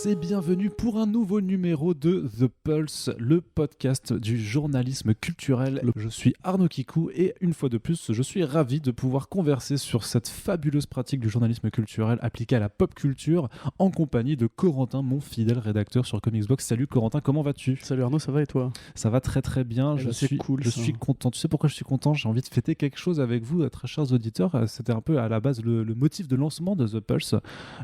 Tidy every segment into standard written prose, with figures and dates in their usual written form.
tous et bienvenue pour un nouveau numéro de The Pulse, le podcast du journalisme culturel. Je suis Arnaud Kikou et une fois de plus, je suis ravi de pouvoir converser sur cette fabuleuse pratique du journalisme culturel appliquée à la pop culture en compagnie de Corentin, mon fidèle rédacteur sur Comicsbox. Salut Corentin, comment vas-tu ? Salut Arnaud, ça va et toi ? Ça va très très bien, je suis content. Tu sais pourquoi je suis content ? J'ai envie de fêter quelque chose avec vous, très chers auditeurs. C'était un peu à la base le motif de lancement de The Pulse.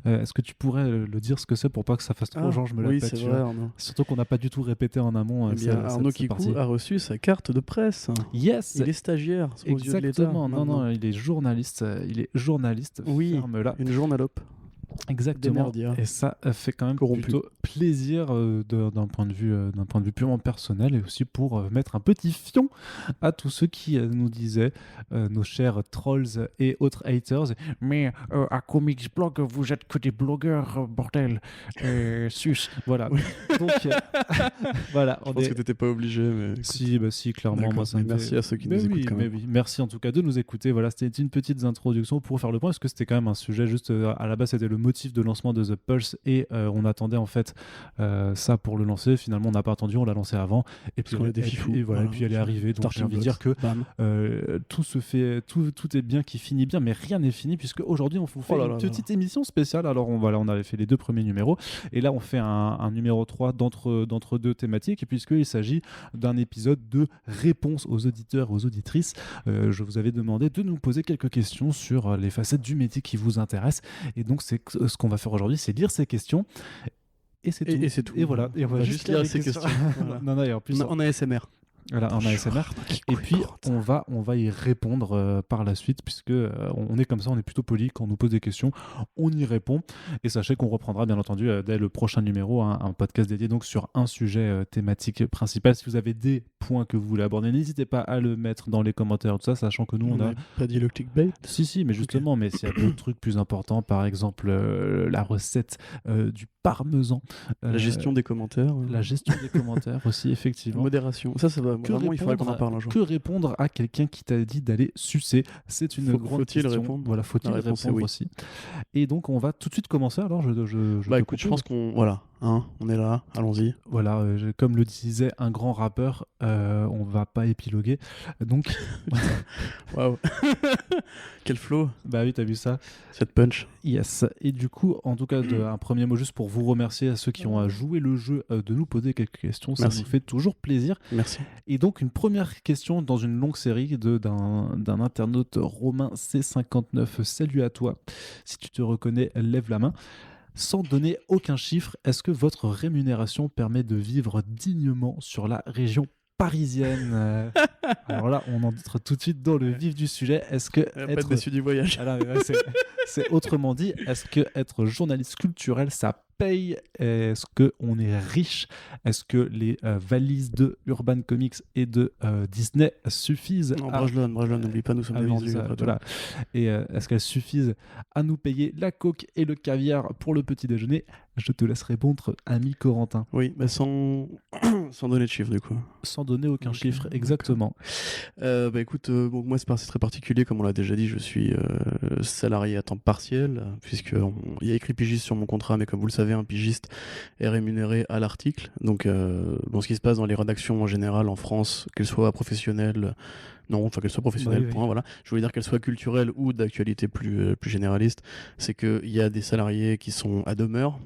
Est-ce que tu pourrais le dire ce que c'est pour pas que ça fasse trop genre je me la oui, pète, c'est vrai, Arnaud. Surtout qu'on n'a pas du tout répété en amont. Eh bien, Arnaud Kikou a reçu sa carte de presse. Yes. Il est stagiaire aux yeux de l'État. Exactement. Non, il est journaliste. Oui, ferme-la. une journalope. Exactement. Et ça fait quand même plutôt plaisir d'un point de vue purement personnel et aussi pour mettre un petit fion à tous ceux qui nous disaient, nos chers trolls et autres haters, mais à Comics Blog vous êtes que des blogueurs, bordel, sus. Voilà. Donc voilà. Je pense que t'étais pas obligé, mais si, clairement. Moi, ça merci à ceux qui nous écoutent quand même. Merci en tout cas de nous écouter. Voilà, c'était une petite introduction pour faire le point parce que c'était quand même un sujet juste à la base c'était le motif de lancement de The Pulse et on attendait en fait ça pour le lancer. Finalement on n'a pas attendu, on l'a lancé avant et puis puis elle est arrivée, donc j'ai envie de dire que tout est bien qui finit bien, mais rien n'est fini puisque aujourd'hui on vous fait une petite émission spéciale. Alors on avait fait les 2 premiers numéros et là on fait un numéro 3 d'entre deux thématiques puisqu'il s'agit d'un épisode de réponse aux auditeurs et aux auditrices. Je vous avais demandé de nous poser quelques questions sur les facettes du métier qui vous intéressent et donc c'est ce qu'on va faire aujourd'hui, c'est lire ces questions et c'est tout. Et voilà, et on va juste lire ces questions. Non, et en plus en ASMR. Voilà, en ASMR. Et puis on va y répondre par la suite puisque on est comme ça, on est plutôt poli quand on nous pose des questions, on y répond. Et sachez qu'on reprendra bien entendu dès le prochain numéro un podcast dédié donc sur un sujet thématique principal. Si vous avez des points que vous voulez aborder, n'hésitez pas à le mettre dans les commentaires, tout ça, sachant que nous on a pas dit le clickbait. Si, mais justement, mais s'il y a d'autres trucs plus importants, par exemple la recette du parmesan, la gestion des commentaires, la gestion des commentaires aussi, effectivement. Modération. Ça va. Vraiment, il faudrait qu'on en parle un jour. Que répondre à quelqu'un qui t'a dit d'aller sucer ? C'est une grande question. Faut-il répondre ? Voilà, faut-il répondre aussi ? Et donc, on va tout de suite commencer. Alors, écoute, je pense qu'on... Voilà, on est là, allons-y. Voilà, comme le disait un grand rappeur, on va pas épiloguer. Donc... Waouh. Quel flow. Bah oui, t'as vu ça. Cette punch. Yes. Et du coup, en tout cas, un premier mot juste pour vous remercier à ceux qui ont joué le jeu de nous poser quelques questions. Ça nous fait toujours plaisir. Merci. Et donc, une première question dans une longue série d'un internaute Romain C59. Salut à toi. Si tu te reconnais, lève la main. Sans donner aucun chiffre, est-ce que votre rémunération permet de vivre dignement sur la région parisienne? Alors là, on entre tout de suite dans le vif du sujet. Est-ce que pas déçu du voyage. C'est autrement dit, est-ce que être journaliste culturel, ça paye? Est-ce qu'on est riche? Est-ce que les valises de Urban Comics et de Disney suffisent? Brajlon, n'oublie pas, nous sommes vendus. Voilà. Et est-ce qu'elles suffisent à nous payer la coke et le caviar pour le petit déjeuner? Je te laisse répondre, ami Corentin. Oui, mais sans donner de chiffre du coup. Sans donner aucun chiffre, exactement. Écoute, moi c'est très particulier, comme on l'a déjà dit, je suis salarié à temps partiel, puisqu'il y a écrit pigiste sur mon contrat, mais comme vous le savez, un pigiste est rémunéré à l'article. Donc ce qui se passe dans les rédactions en général en France, qu'elles soient professionnelles, qu'elles soient professionnelles, point, voilà. Je voulais dire qu'elles soient culturelles ou d'actualité plus généraliste, c'est qu'il y a des salariés qui sont à demeure,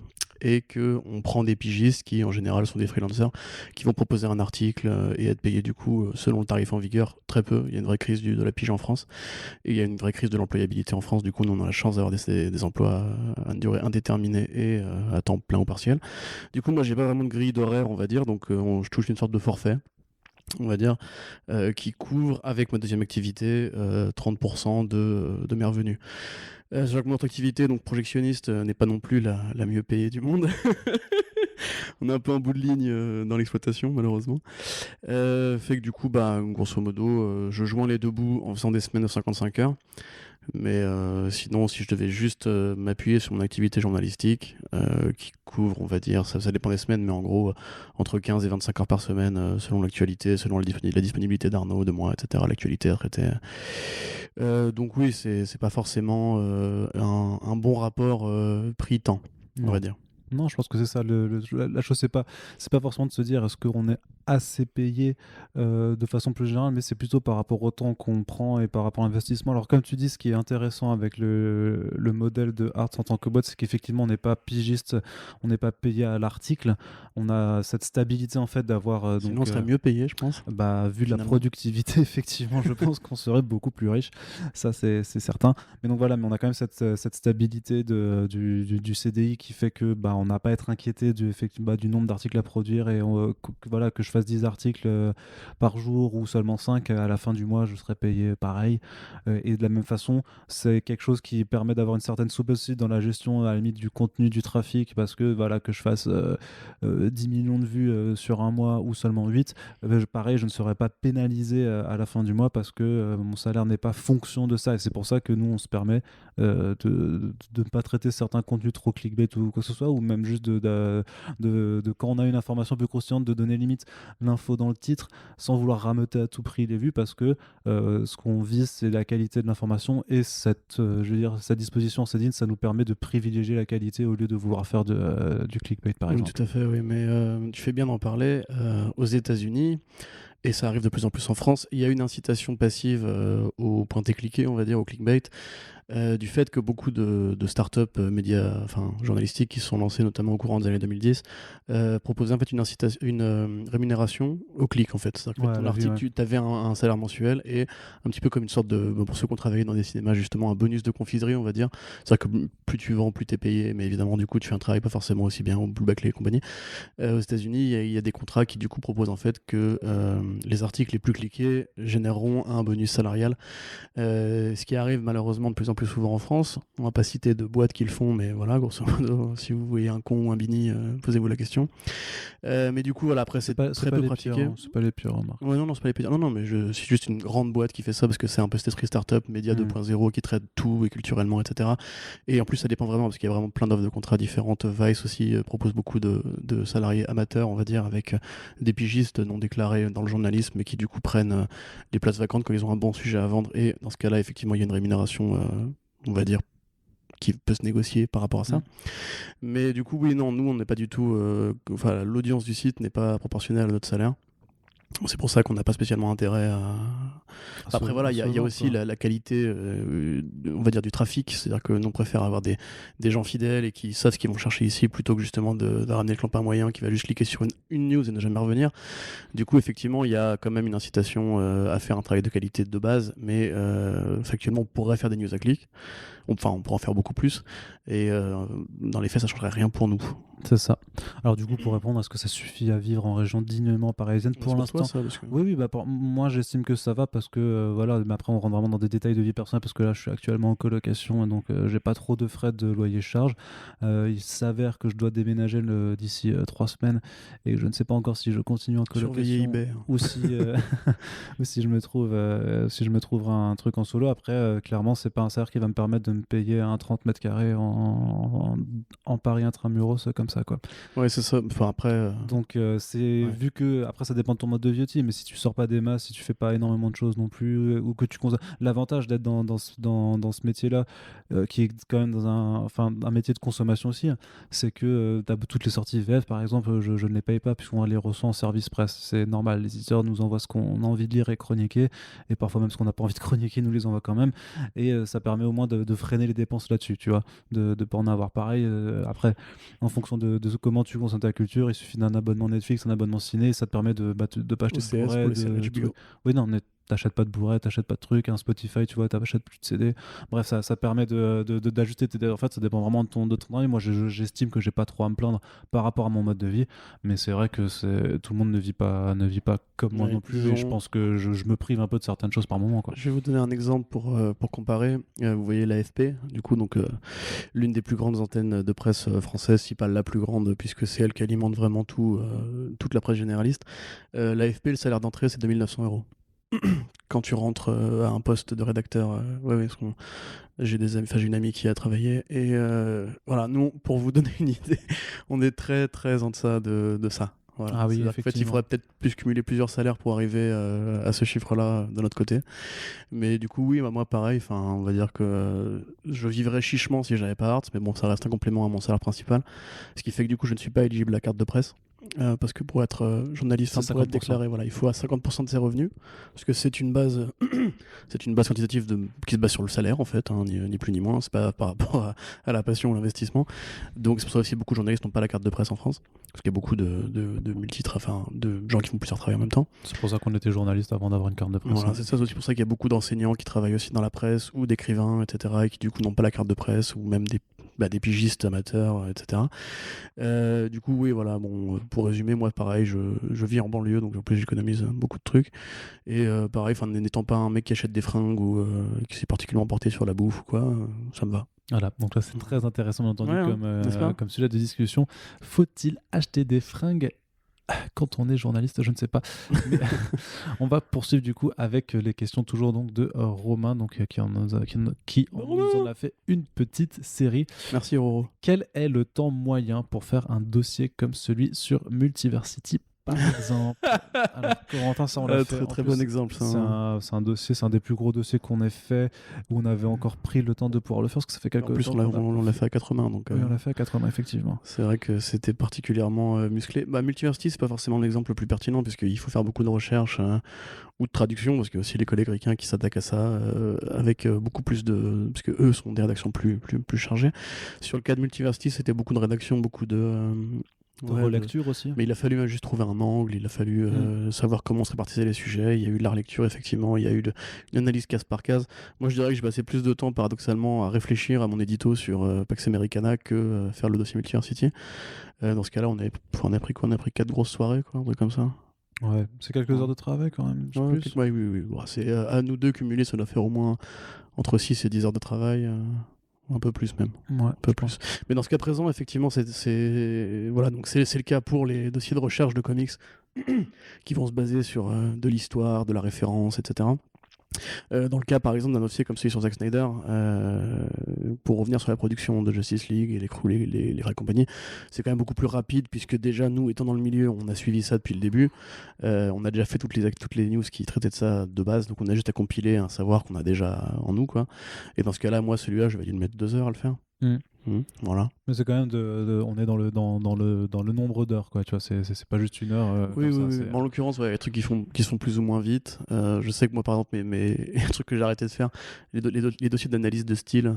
et qu'on prend des pigistes qui en général sont des freelancers qui vont proposer un article et être payés du coup selon le tarif en vigueur très peu. Il y a une vraie crise de la pige en France et il y a une vraie crise de l'employabilité en France. Du coup nous on a la chance d'avoir des emplois à une durée indéterminée et à temps plein ou partiel. Du coup moi j'ai pas vraiment de grille d'horaire, on va dire, donc je touche une sorte de forfait, on va dire, qui couvre avec ma deuxième activité 30% de mes revenus. Sachant que mon autre activité, donc projectionniste, n'est pas non plus la mieux payée du monde. On est un peu en bout de ligne dans l'exploitation, malheureusement. Fait que du coup, grosso modo, je joins les deux bouts en faisant des semaines de 55 heures. Mais sinon, si je devais juste m'appuyer sur mon activité journalistique, qui couvre, on va dire, ça dépend des semaines, mais en gros, entre 15 et 25 heures par semaine, selon l'actualité, selon la disponibilité d'Arnaud, de moi, etc., l'actualité à traiter. Donc oui, c'est pas forcément un bon rapport prix-temps, on va dire. Non, je pense que c'est ça. La chose, c'est pas forcément de se dire est-ce qu'on est assez payé de façon plus générale, mais c'est plutôt par rapport au temps qu'on prend et par rapport à l'investissement. Alors, comme tu dis, ce qui est intéressant avec le modèle de Arts en tant que boîte, c'est qu'effectivement, on n'est pas pigiste, on n'est pas payé à l'article. On a cette stabilité en fait d'avoir. Sinon, on serait mieux payé, je pense. Bah, vu la Finalement. productivité, effectivement, je pense qu'on serait beaucoup plus riche. Ça, c'est certain. Mais donc voilà, mais on a quand même cette stabilité du CDI qui fait que bah, on n'a pas à être inquiété du nombre d'articles à produire et voilà, que je fasse 10 articles par jour ou seulement 5 à la fin du mois, je serai payé pareil. Et de la même façon, c'est quelque chose qui permet d'avoir une certaine souplesse dans la gestion à la limite du contenu, du trafic, parce que voilà, que je fasse 10 millions de vues sur un mois ou seulement 8, pareil, je ne serai pas pénalisé à la fin du mois parce que mon salaire n'est pas fonction de ça. Et c'est pour ça que nous, on se permet de ne pas traiter certains contenus trop clickbait ou quoi que ce soit, ou même juste de quand on a une information plus croustillante, de donner limite l'info dans le titre sans vouloir rameuter à tout prix les vues, parce que ce qu'on vise, c'est la qualité de l'information, et je veux dire, cette disposition en CDIN, ça nous permet de privilégier la qualité au lieu de vouloir faire du clickbait, par exemple. Tout à fait, oui, mais tu fais bien d'en parler. Aux États-Unis, et ça arrive de plus en plus en France, il y a une incitation passive au pointé cliqué, on va dire, au clickbait, du fait que beaucoup de startups médias, enfin journalistiques qui se sont lancées notamment au courant des années 2010 proposaient en fait une rémunération au clic en fait. C'est-à-dire que Ouais, ton la vue, article, ouais. tu avais un salaire mensuel et un petit peu comme une sorte de, pour ceux qui ont travaillé dans des cinémas justement, un bonus de confiserie on va dire. C'est-à-dire que plus tu vends, plus tu es payé, mais évidemment du coup tu fais un travail pas forcément aussi bien au Blue Backley et compagnie. Aux États-Unis, il y a des contrats qui du coup proposent en fait que les articles les plus cliqués généreront un bonus salarial. Ce qui arrive malheureusement de plus en plus souvent en France. On va pas citer de boîtes qui le font, mais voilà, grosso modo, si vous voyez un con ou un bini, posez-vous la question. Mais du coup, voilà, après, c'est très peu pratiqué. Pires, hein, c'est pas les pires, Marc. Ouais, non, non, c'est pas les pires. Non, non, mais c'est juste une grande boîte qui fait ça parce que c'est un peu cet esprit startup, média 2.0 qui traite tout et culturellement, etc. Et en plus, ça dépend vraiment parce qu'il y a vraiment plein d'offres de contrats différentes. Vice aussi propose beaucoup de salariés amateurs, on va dire, avec des pigistes non déclarés dans le journalisme, mais qui du coup prennent des places vacantes quand ils ont un bon sujet à vendre. Et dans ce cas-là, effectivement, il y a une rémunération, on va dire, qui peut se négocier par rapport à ça. Mais du coup, oui, non, nous, on n'est pas du tout. Enfin, l'audience du site n'est pas proportionnelle à notre salaire. C'est pour ça qu'on n'a pas spécialement intérêt à. Après, voilà, il y a aussi la qualité, on va dire, du trafic. C'est-à-dire que nous, on préfère avoir des gens fidèles et qui savent ce qu'ils vont chercher ici plutôt que justement de ramener le clampin moyen qui va juste cliquer sur une news et ne jamais revenir. Du coup, effectivement, il y a quand même une incitation à faire un travail de qualité de base, mais factuellement, on pourrait faire des news à clic. Enfin, on pourrait en faire beaucoup plus. Et dans les faits, ça ne changerait rien pour nous. C'est ça. Alors du coup, pour répondre, est-ce que ça suffit à vivre en région dignement parisienne pour l'instant? Oui, bah moi j'estime que ça va parce que voilà, mais après on rentre vraiment dans des détails de vie personnelle parce que là je suis actuellement en colocation et donc j'ai pas trop de frais de loyer charge. Il s'avère que je dois déménager d'ici 3 semaines et je ne sais pas encore si je continue en colocation ou si ou si je me trouverai un truc en solo. Après, clairement, c'est pas un salaire qui va me permettre de me payer un 30 mètres carrés en Paris intramuros comme ça, quoi. Ouais, c'est ça. Enfin, après. Donc, vu que après ça dépend de ton mode de vie aussi, mais si tu sors pas des masses, si tu fais pas énormément de choses non plus, ou que l'avantage d'être dans ce métier-là, qui est quand même dans un métier de consommation aussi, hein, c'est que tu as toutes les sorties VF, par exemple, je ne les paye pas puisqu'on les reçoit en service presse. C'est normal, les éditeurs nous envoient ce qu'on a envie de lire et chroniquer, et parfois même ce qu'on n'a pas envie de chroniquer, nous les envoient quand même, et ça permet au moins de freiner les dépenses là-dessus, tu vois, de pas en avoir pareil. Après, en fonction de comment tu consommes ta culture, il suffit d'un abonnement Netflix, un abonnement ciné, et ça te permet de pas acheter de Blu-ray. Oui, non, t'achètes pas de Blu-ray, t'achètes pas de trucs, un Spotify, tu vois, t'achètes plus de CD. Bref, ça permet d'ajuster tes. En fait, ça dépend vraiment de ton travail. Moi, j'estime que j'ai pas trop à me plaindre par rapport à mon mode de vie, mais c'est vrai que tout le monde ne vit pas comme moi non plus, et je pense que je me prive un peu de certaines choses par moment, quoi. Je vais vous donner un exemple pour comparer. Vous voyez l'AFP, du coup, donc l'une des plus grandes antennes de presse française, si pas la plus grande, puisque c'est elle qui alimente vraiment toute la presse généraliste. L'AFP, le salaire d'entrée, c'est 2900 €. Quand tu rentres à un poste de rédacteur, j'ai une amie qui a travaillé, et voilà, nous, pour vous donner une idée, on est très très en deçà de ça. Voilà. Ah oui, C'est-à-dire qu'en fait, il faudrait peut-être plus cumuler plusieurs salaires pour arriver à ce chiffre-là de notre côté. Mais du coup, oui, moi pareil, on va dire que je vivrais chichement si j'avais pas Arts, mais bon, ça reste un complément à mon salaire principal. Ce qui fait que du coup, je ne suis pas éligible à la carte de presse. Parce que pour être journaliste, pour être déclaré, voilà, il faut à 50% de ses revenus, parce que c'est une base, c'est une base quantitative qui se base sur le salaire en fait, hein, ni plus ni moins. C'est pas par rapport à la passion ou l'investissement. Donc c'est pour ça aussi beaucoup de journalistes n'ont pas la carte de presse en France, parce qu'il y a beaucoup de de gens qui font plusieurs travails en même temps. C'est pour ça qu'on était journaliste avant d'avoir une carte de presse. Voilà, c'est ça, c'est aussi pour ça qu'il y a beaucoup d'enseignants qui travaillent aussi dans la presse ou d'écrivains, etc., et qui du coup n'ont pas la carte de presse, ou même des pigistes amateurs, etc. Du coup, oui, voilà, bon, pour résumer, moi pareil, je vis en banlieue, donc en plus j'économise beaucoup de trucs. Et pareil, n'étant pas un mec qui achète des fringues ou qui s'est particulièrement porté sur la bouffe ou quoi, ça me va. Voilà, donc là c'est très intéressant bien entendu Ouais, comme sujet de discussion. Faut-il acheter des fringues quand on est journaliste? Je ne sais pas. Mais on va poursuivre du coup avec les questions toujours donc de Romain, donc qui nous en a fait une petite série. Merci Roro. Quel est le temps moyen pour faire un dossier comme celui sur Multiversity par exemple? Alors, Corentin, ça on l'a fait. Très bon exemple. Ça, c'est un dossier, c'est un des plus gros dossiers qu'on ait fait, où on avait encore pris le temps de pouvoir le faire, parce que ça fait quelques temps. En plus, on l'a fait à 4 mains. Donc, oui, on l'a fait à 4 mains, effectivement. C'est vrai que c'était particulièrement musclé. Multiversity, c'est pas forcément l'exemple le plus pertinent, puisqu'il faut faire beaucoup de recherche ou de traduction, parce qu'il y a aussi les collègues ricains qui s'attaquent à ça, avec beaucoup plus de... Parce que eux sont des rédactions plus chargées. Sur le cas de Multiversity, c'était beaucoup de rédaction, beaucoup de... relecture aussi. Mais il a fallu juste trouver un angle, il a fallu savoir comment se répartissaient les sujets. Il y a eu de la relecture, effectivement, il y a eu une analyse case par case. Moi, je dirais que j'ai passé plus de temps, paradoxalement, à réfléchir à mon édito sur Pax Americana que faire le dossier Multiversity. Dans ce cas-là, on a pris quoi? On a pris 4 grosses soirées, quoi, un truc comme ça. Ouais, c'est quelques heures de travail quand même. Plus. Oui. Bon, c'est, à nous deux cumulés, ça doit faire au moins entre 6 et 10 heures de travail. Un peu plus même. Ouais, un peu plus. Mais dans ce cas présent, effectivement, c'est le cas pour les dossiers de recherche de comics qui vont se baser sur de l'histoire, de la référence, etc. Dans le cas par exemple d'un dossier comme celui sur Zack Snyder, pour revenir sur la production de Justice League et les vraies compagnies, c'est quand même beaucoup plus rapide, puisque déjà nous étant dans le milieu, on a suivi ça depuis le début, on a déjà fait toutes les news qui traitaient de ça de base, donc on a juste à compiler un savoir qu'on a déjà en nous, quoi. Et dans ce cas-là, moi celui-là, je vais lui mettre 2 heures à le faire. Voilà. Mais c'est quand même on est dans le nombre d'heures, quoi, tu vois, c'est pas juste une heure. Oui. Ça, en l'occurrence, il y a des trucs qui se font plus ou moins vite. Je sais que moi, par exemple, les trucs que j'ai arrêté de faire, les dossiers d'analyse de style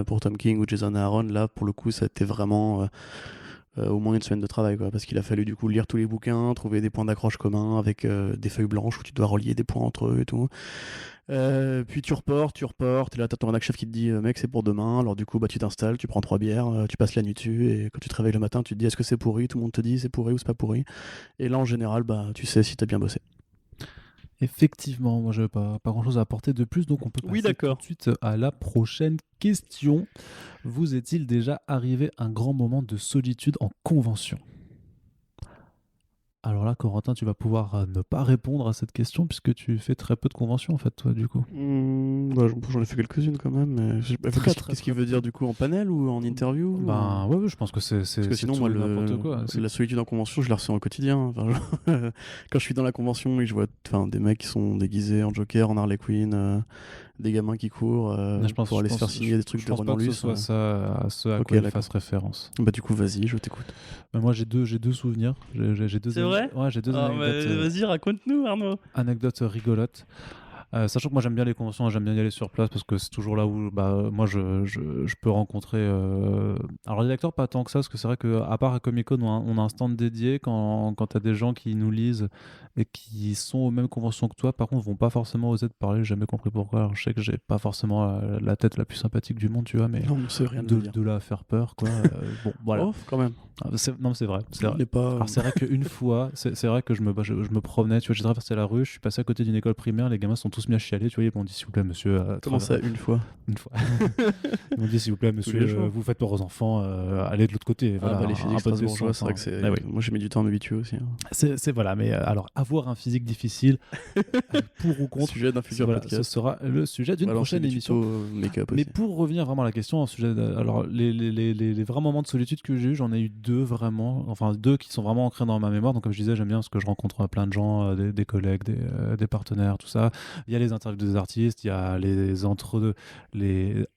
pour Tom King ou Jason Aaron, là, pour le coup, ça a été vraiment au moins une semaine de travail, quoi, parce qu'il a fallu du coup lire tous les bouquins, trouver des points d'accroche communs avec des feuilles blanches où tu dois relier des points entre eux et tout. Puis tu reportes, et là t'as ton rédac chef qui te dit mec c'est pour demain, alors du coup tu t'installes, tu prends 3 bières, tu passes la nuit dessus, et quand tu te réveilles le matin tu te dis est-ce que c'est pourri, tout le monde te dit c'est pourri ou c'est pas pourri, et là en général tu sais si t'as bien bossé. Effectivement, moi je n'ai pas grand chose à apporter de plus, donc on peut passer tout de suite à la prochaine question. Vous est-il déjà arrivé un grand moment de solitude en convention ? Alors là, Corentin, tu vas pouvoir ne pas répondre à cette question puisque tu fais très peu de conventions, en fait, toi, du coup. J'en ai fait quelques-unes quand même. Mais... Qu'est-ce qu'il veut dire, du coup, en panel ou en interview Ouais, je pense que c'est parce que sinon, moi, n'importe quoi. La solitude en convention, je la ressens au quotidien. Quand je suis dans la convention et je vois des mecs qui sont déguisés en Joker, en Harley Quinn, des gamins qui courent pour aller se faire signer des trucs de Renan Luce. Je pense pas que ce soit ça à ce à quoi il fasse référence. Bah du coup, vas-y, je t'écoute. Moi, j'ai deux souvenirs. C'est vrai ? Ouais, j'ai deux anecdotes. Vas-y, raconte-nous, Arnaud. Anecdote rigolote. Sachant que moi j'aime bien les conventions, j'aime bien y aller sur place parce que c'est toujours là où moi je peux rencontrer alors les lecteurs pas tant que ça, parce que c'est vrai qu'à part à Comic-Con on a un stand dédié quand t'as des gens qui nous lisent et qui sont aux mêmes conventions que toi, par contre vont pas forcément oser te parler, j'ai jamais compris pourquoi. Alors, je sais que j'ai pas forcément la tête la plus sympathique du monde, tu vois, mais non, c'est rien de là à faire peur, quoi. Bon, voilà. Quand même. Non, c'est vrai. Pas... Alors, c'est vrai qu'une fois, c'est vrai que je me promenais, tu vois, j'ai traversé la rue, je suis passé à côté d'une école primaire, les gamins sont tous tous mis à chialer, tu vois. Ils m'ont dit s'il vous plaît, monsieur. Comment ça, une fois? Une fois. Ils m'ont dit s'il vous plaît, monsieur, vous faites peur aux enfants, allez de l'autre côté. Voilà, les physiques strasbourgeois, c'est vrai que c'est. Moi, j'ai mis du temps à m'habituer aussi. C'est voilà, mais alors avoir un physique difficile, pour ou contre, sujet d'un futur podcast. Ce sera le sujet d'une prochaine émission. Mais pour revenir vraiment à la question, alors les vrais moments de solitude que j'ai eu, j'en ai eu deux vraiment, enfin deux qui sont vraiment ancrés dans ma mémoire. Donc comme je disais, j'aime bien parce que je rencontre plein de gens, des collègues, des partenaires, tout ça. Il y a les interviews des artistes, il y a les entre-deux,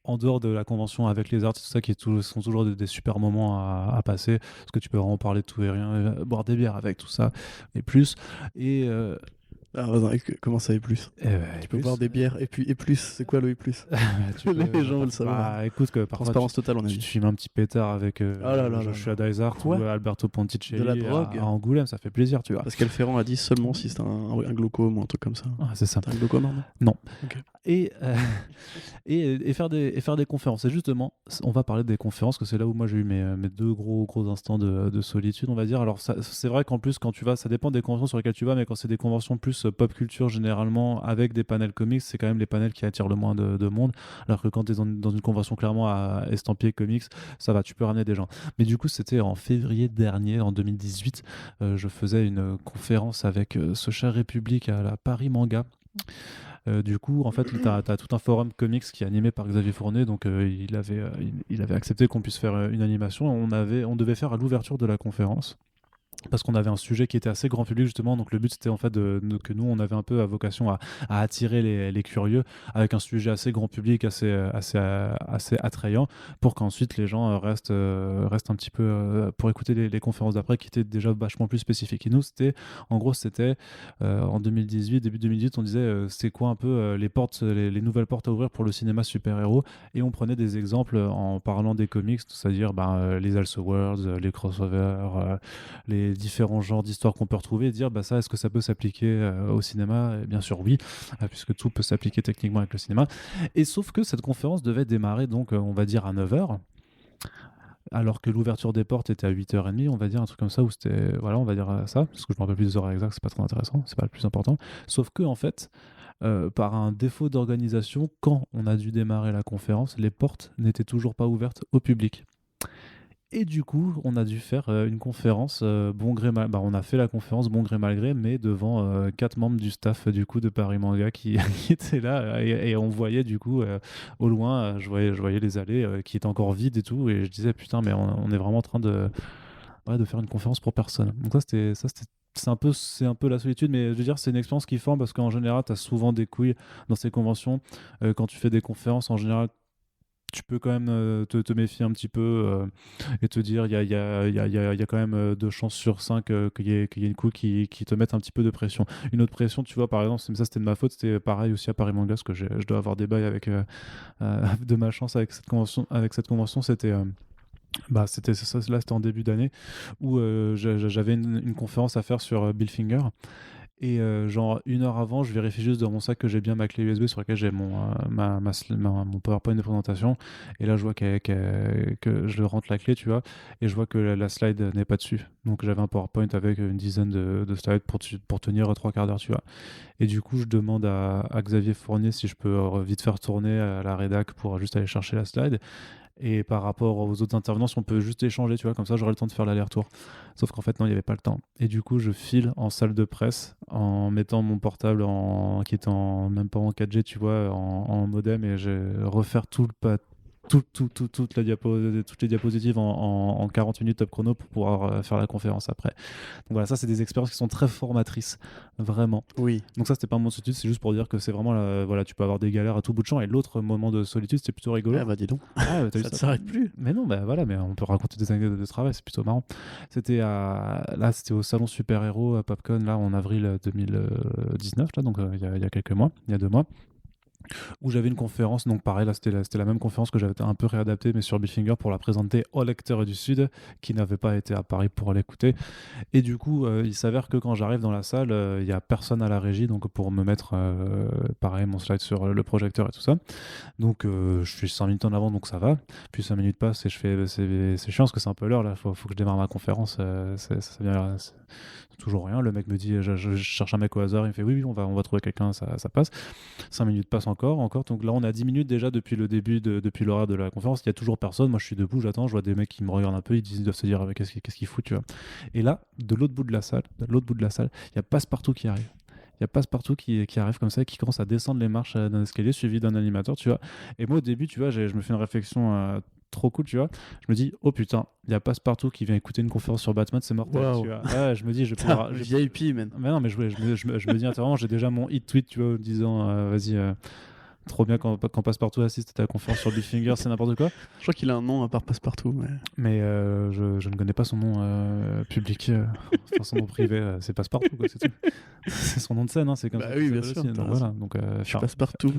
en dehors de la convention avec les artistes, tout ça qui sont toujours des super moments à passer, parce que tu peux vraiment parler de tout et rien, boire des bières avec tout ça et plus. Et comment ça et plus? Tu peux boire des bières et plus, c'est quoi le et plus? Les gens veulent savoir. Écoute, que parfois transparence totale, on a dit. Tu filmes un petit pétard avec Joshua Dysart ou Alberto Ponticelli de la drogue à Angoulême, ça fait plaisir, tu vois. Pascal Ferrand a dit seulement si c'est un glaucome ou un truc comme ça. C'est ça. C'est un glaucome, non. Okay. Et faire des conférences. Et justement, on va parler des conférences, que c'est là où moi j'ai eu mes deux gros instants de solitude, on va dire. Alors c'est vrai qu'en plus quand tu vas, ça dépend des conventions sur lesquelles tu vas, mais quand c'est des conventions plus pop culture généralement avec des panels comics, c'est quand même les panels qui attirent le moins de monde. Alors que quand tu es dans une convention clairement à estampillé comics, ça va, tu peux ramener des gens. Mais du coup, c'était en février dernier, en 2018, je faisais une conférence avec ce cher République à la Paris Manga. Du coup, en fait, tu as tout un forum comics qui est animé par Xavier Fournet, donc il avait accepté qu'on puisse faire une animation. On devait faire à l'ouverture de la conférence, parce qu'on avait un sujet qui était assez grand public justement, donc le but c'était en fait que nous on avait un peu à vocation à attirer les curieux avec un sujet assez grand public, assez attrayant, pour qu'ensuite les gens restent un petit peu pour écouter les conférences d'après qui étaient déjà vachement plus spécifiques. Et nous c'était en 2018, début 2018, on disait c'est quoi un peu les nouvelles portes à ouvrir pour le cinéma super-héros, et on prenait des exemples en parlant des comics, c'est-à-dire les Elseworlds, les crossovers, les différents genres d'histoires qu'on peut retrouver, et dire ça, est-ce que ça peut s'appliquer au cinéma? Et bien sûr oui, puisque tout peut s'appliquer techniquement avec le cinéma. Et sauf que cette conférence devait démarrer donc on va dire à 9h, alors que l'ouverture des portes était à 8h30, on va dire un truc comme ça, où c'était, voilà, on va dire ça, parce que je me rappelle plus des horaires exacts, c'est pas trop intéressant, c'est pas le plus important. Sauf que en fait, par un défaut d'organisation, quand on a dû démarrer la conférence, les portes n'étaient toujours pas ouvertes au public. Et du coup, on a dû faire une conférence bon gré mal. On a fait la conférence bon gré mal gré, mais devant 4 membres du staff du coup de Paris Manga qui étaient là, et on voyait du coup au loin, je voyais les allées qui étaient encore vides et tout, et je disais putain, mais on est vraiment en train de faire une conférence pour personne. Donc c'est un peu la solitude, mais je veux dire c'est une expérience qui forme, parce qu'en général tu as souvent des couilles dans ces conventions. Quand tu fais des conférences en général, tu peux quand même te méfier un petit peu et te dire il y a quand même 2 chances sur 5 qu'il y ait une couille qui te mette un petit peu de pression. Une autre pression, tu vois, par exemple, ça c'était de ma faute, c'était pareil aussi à Paris Manga, parce que je dois avoir des bails avec de ma chance avec cette convention, c'était c'était ça, là c'était en début d'année où j'avais une conférence à faire sur Bill Finger. Et genre 1 heure avant, je vérifie juste dans mon sac que j'ai bien ma clé USB sur laquelle j'ai mon PowerPoint de présentation. Et là, je vois que je rentre la clé, tu vois, et je vois que la slide n'est pas dessus. Donc j'avais un PowerPoint avec une dizaine de slides pour tenir 3 quarts d'heure, tu vois. Et du coup, je demande à Xavier Fournier si je peux vite faire tourner à la rédac pour juste aller chercher la slide. Et par rapport aux autres intervenants, si on peut juste échanger, tu vois, comme ça j'aurai le temps de faire l'aller-retour. Sauf qu'en fait non, il n'y avait pas le temps. Et du coup, je file en salle de presse en mettant mon portable qui est même pas en 4G, tu vois, en modem, et je refaire toutes les diapositives en 40 minutes top chrono pour pouvoir faire la conférence après. Donc voilà, ça c'est des expériences qui sont très formatrices, vraiment. Oui. Donc ça c'était pas mon solitude, c'est juste pour dire que c'est vraiment voilà, tu peux avoir des galères à tout bout de champ. Et l'autre moment de solitude, c'était plutôt rigolo. Ah bah dis donc. Ah, bah, ça ne s'arrête plus. Mais non, voilà, mais on peut raconter des anecdotes de travail, c'est plutôt marrant. C'était au salon Super Héros à Popcorn là en avril 2019 là, donc il y a quelques mois, il y a 2 mois. où j'avais une conférence, donc pareil, là c'était la même conférence que j'avais un peu réadaptée, mais sur Billfinger pour la présenter aux lecteurs du Sud qui n'avaient pas été à Paris pour l'écouter. Et du coup, il s'avère que quand j'arrive dans la salle, il n'y a personne à la régie, donc pour me mettre pareil mon slide sur le projecteur et tout ça. Donc je suis 5 minutes en avant, donc ça va. Puis 5 minutes passent et je fais c'est chiant parce que c'est un peu l'heure là, faut que je démarre ma conférence. Ça vient, c'est toujours rien. Le mec me dit je cherche un mec au hasard, il me fait oui, on va trouver quelqu'un, ça passe. 5 minutes passent encore. Donc là on a 10 minutes déjà depuis le début, depuis l'horaire de la conférence. Il y a toujours personne. Moi je suis debout, j'attends, je vois des mecs qui me regardent un peu, ils doivent se dire qu'est-ce qu'ils foutent, tu vois. Et là, de l'autre bout de la salle, il y a Passepartout qui arrive. Il y a Passepartout qui arrive comme ça, qui commence à descendre les marches d'un escalier, suivi d'un animateur, tu vois. Et moi, au début, tu vois, je me fais une réflexion trop cool, tu vois. Je me dis, oh putain, il y a Passepartout qui vient écouter une conférence sur Batman, c'est mortel, wow. tu vois. Ouais, je me dis, je vais pouvoir... VIP, man. Mais non, mais je me dis intérieurement, j'ai déjà mon hit tweet, tu vois, disant, vas-y... trop bien quand Passepartout assiste à ta conférence sur Billfinger, c'est n'importe quoi. Je crois qu'il a un nom à part Passepartout. Mais je ne connais pas son nom public, enfin son nom privé, c'est Passepartout, quoi, c'est tout. C'est son nom de scène, hein, c'est comme ça. Oui, bien sûr. Donc, voilà, donc, je passe partout.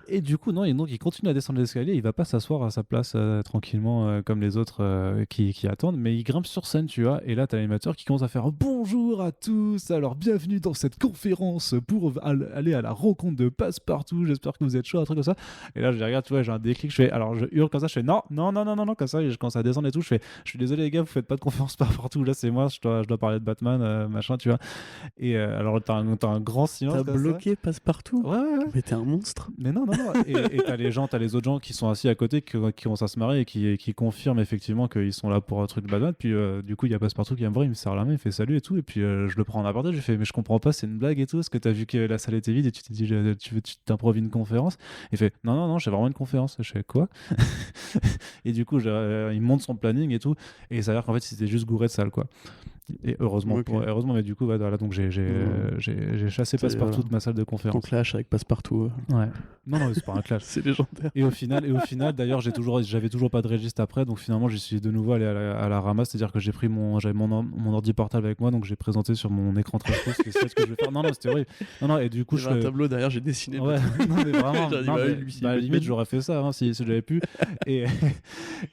Et du coup, non, et donc il continue à descendre l'escalier, il va pas s'asseoir à sa place tranquillement comme les autres qui attendent, mais il grimpe sur scène, tu vois. Et là, t'as l'animateur qui commence à faire bonjour à tous, alors bienvenue dans cette conférence pour aller à la rencontre de Passepartout, j'espère que vous êtes chaud, un truc comme ça. Et là je les regarde, tu vois, j'ai un déclic, je hurle comme ça, je fais non, comme ça, et je commence à descendre et tout, je suis désolé les gars, vous faites pas de conférence Passepartout, là c'est moi, je dois parler de Batman, machin, tu vois. Et alors t'as un grand silence. T'as bloqué Passepartout? Ouais. Mais t'es un monstre. Mais non. Et t'as les autres gens qui sont assis à côté, qui commencent à se marrer et qui confirment effectivement qu'ils sont là pour un truc de Batman. Puis du coup il y a Passepartout qui vient me voir, il me serre la main, il fait salut et tout, et puis je le prends en aparté, je fais mais je comprends pas, c'est une blague et tout, est-ce que t'as vu que la salle était vide et tu t'es dit tu t'improvises une conférence? Il fait non, j'ai vraiment une conférence. Je fais quoi? Et du coup il monte son planning et tout, et ça a l'air qu'en fait c'était juste gouré de salle, quoi. Et heureusement, mais du coup voilà, donc j'ai chassé Passepartout de ma salle de conférence. Ton clash avec Passepartout. Ouais. Non, c'est pas un clash. C'est légendaire. Et au final d'ailleurs j'avais toujours pas de registre après, donc finalement j'y suis de nouveau allé à la ramasse, c'est-à-dire que j'avais mon ordi portable avec moi, donc j'ai présenté sur mon écran 13 pouces, c'est ce que je vais faire. Non, c'était horrible. Non, et du coup un tableau derrière, j'ai dessiné. Ouais, non mais vraiment. À la limite j'aurais fait ça si j'avais pu. Et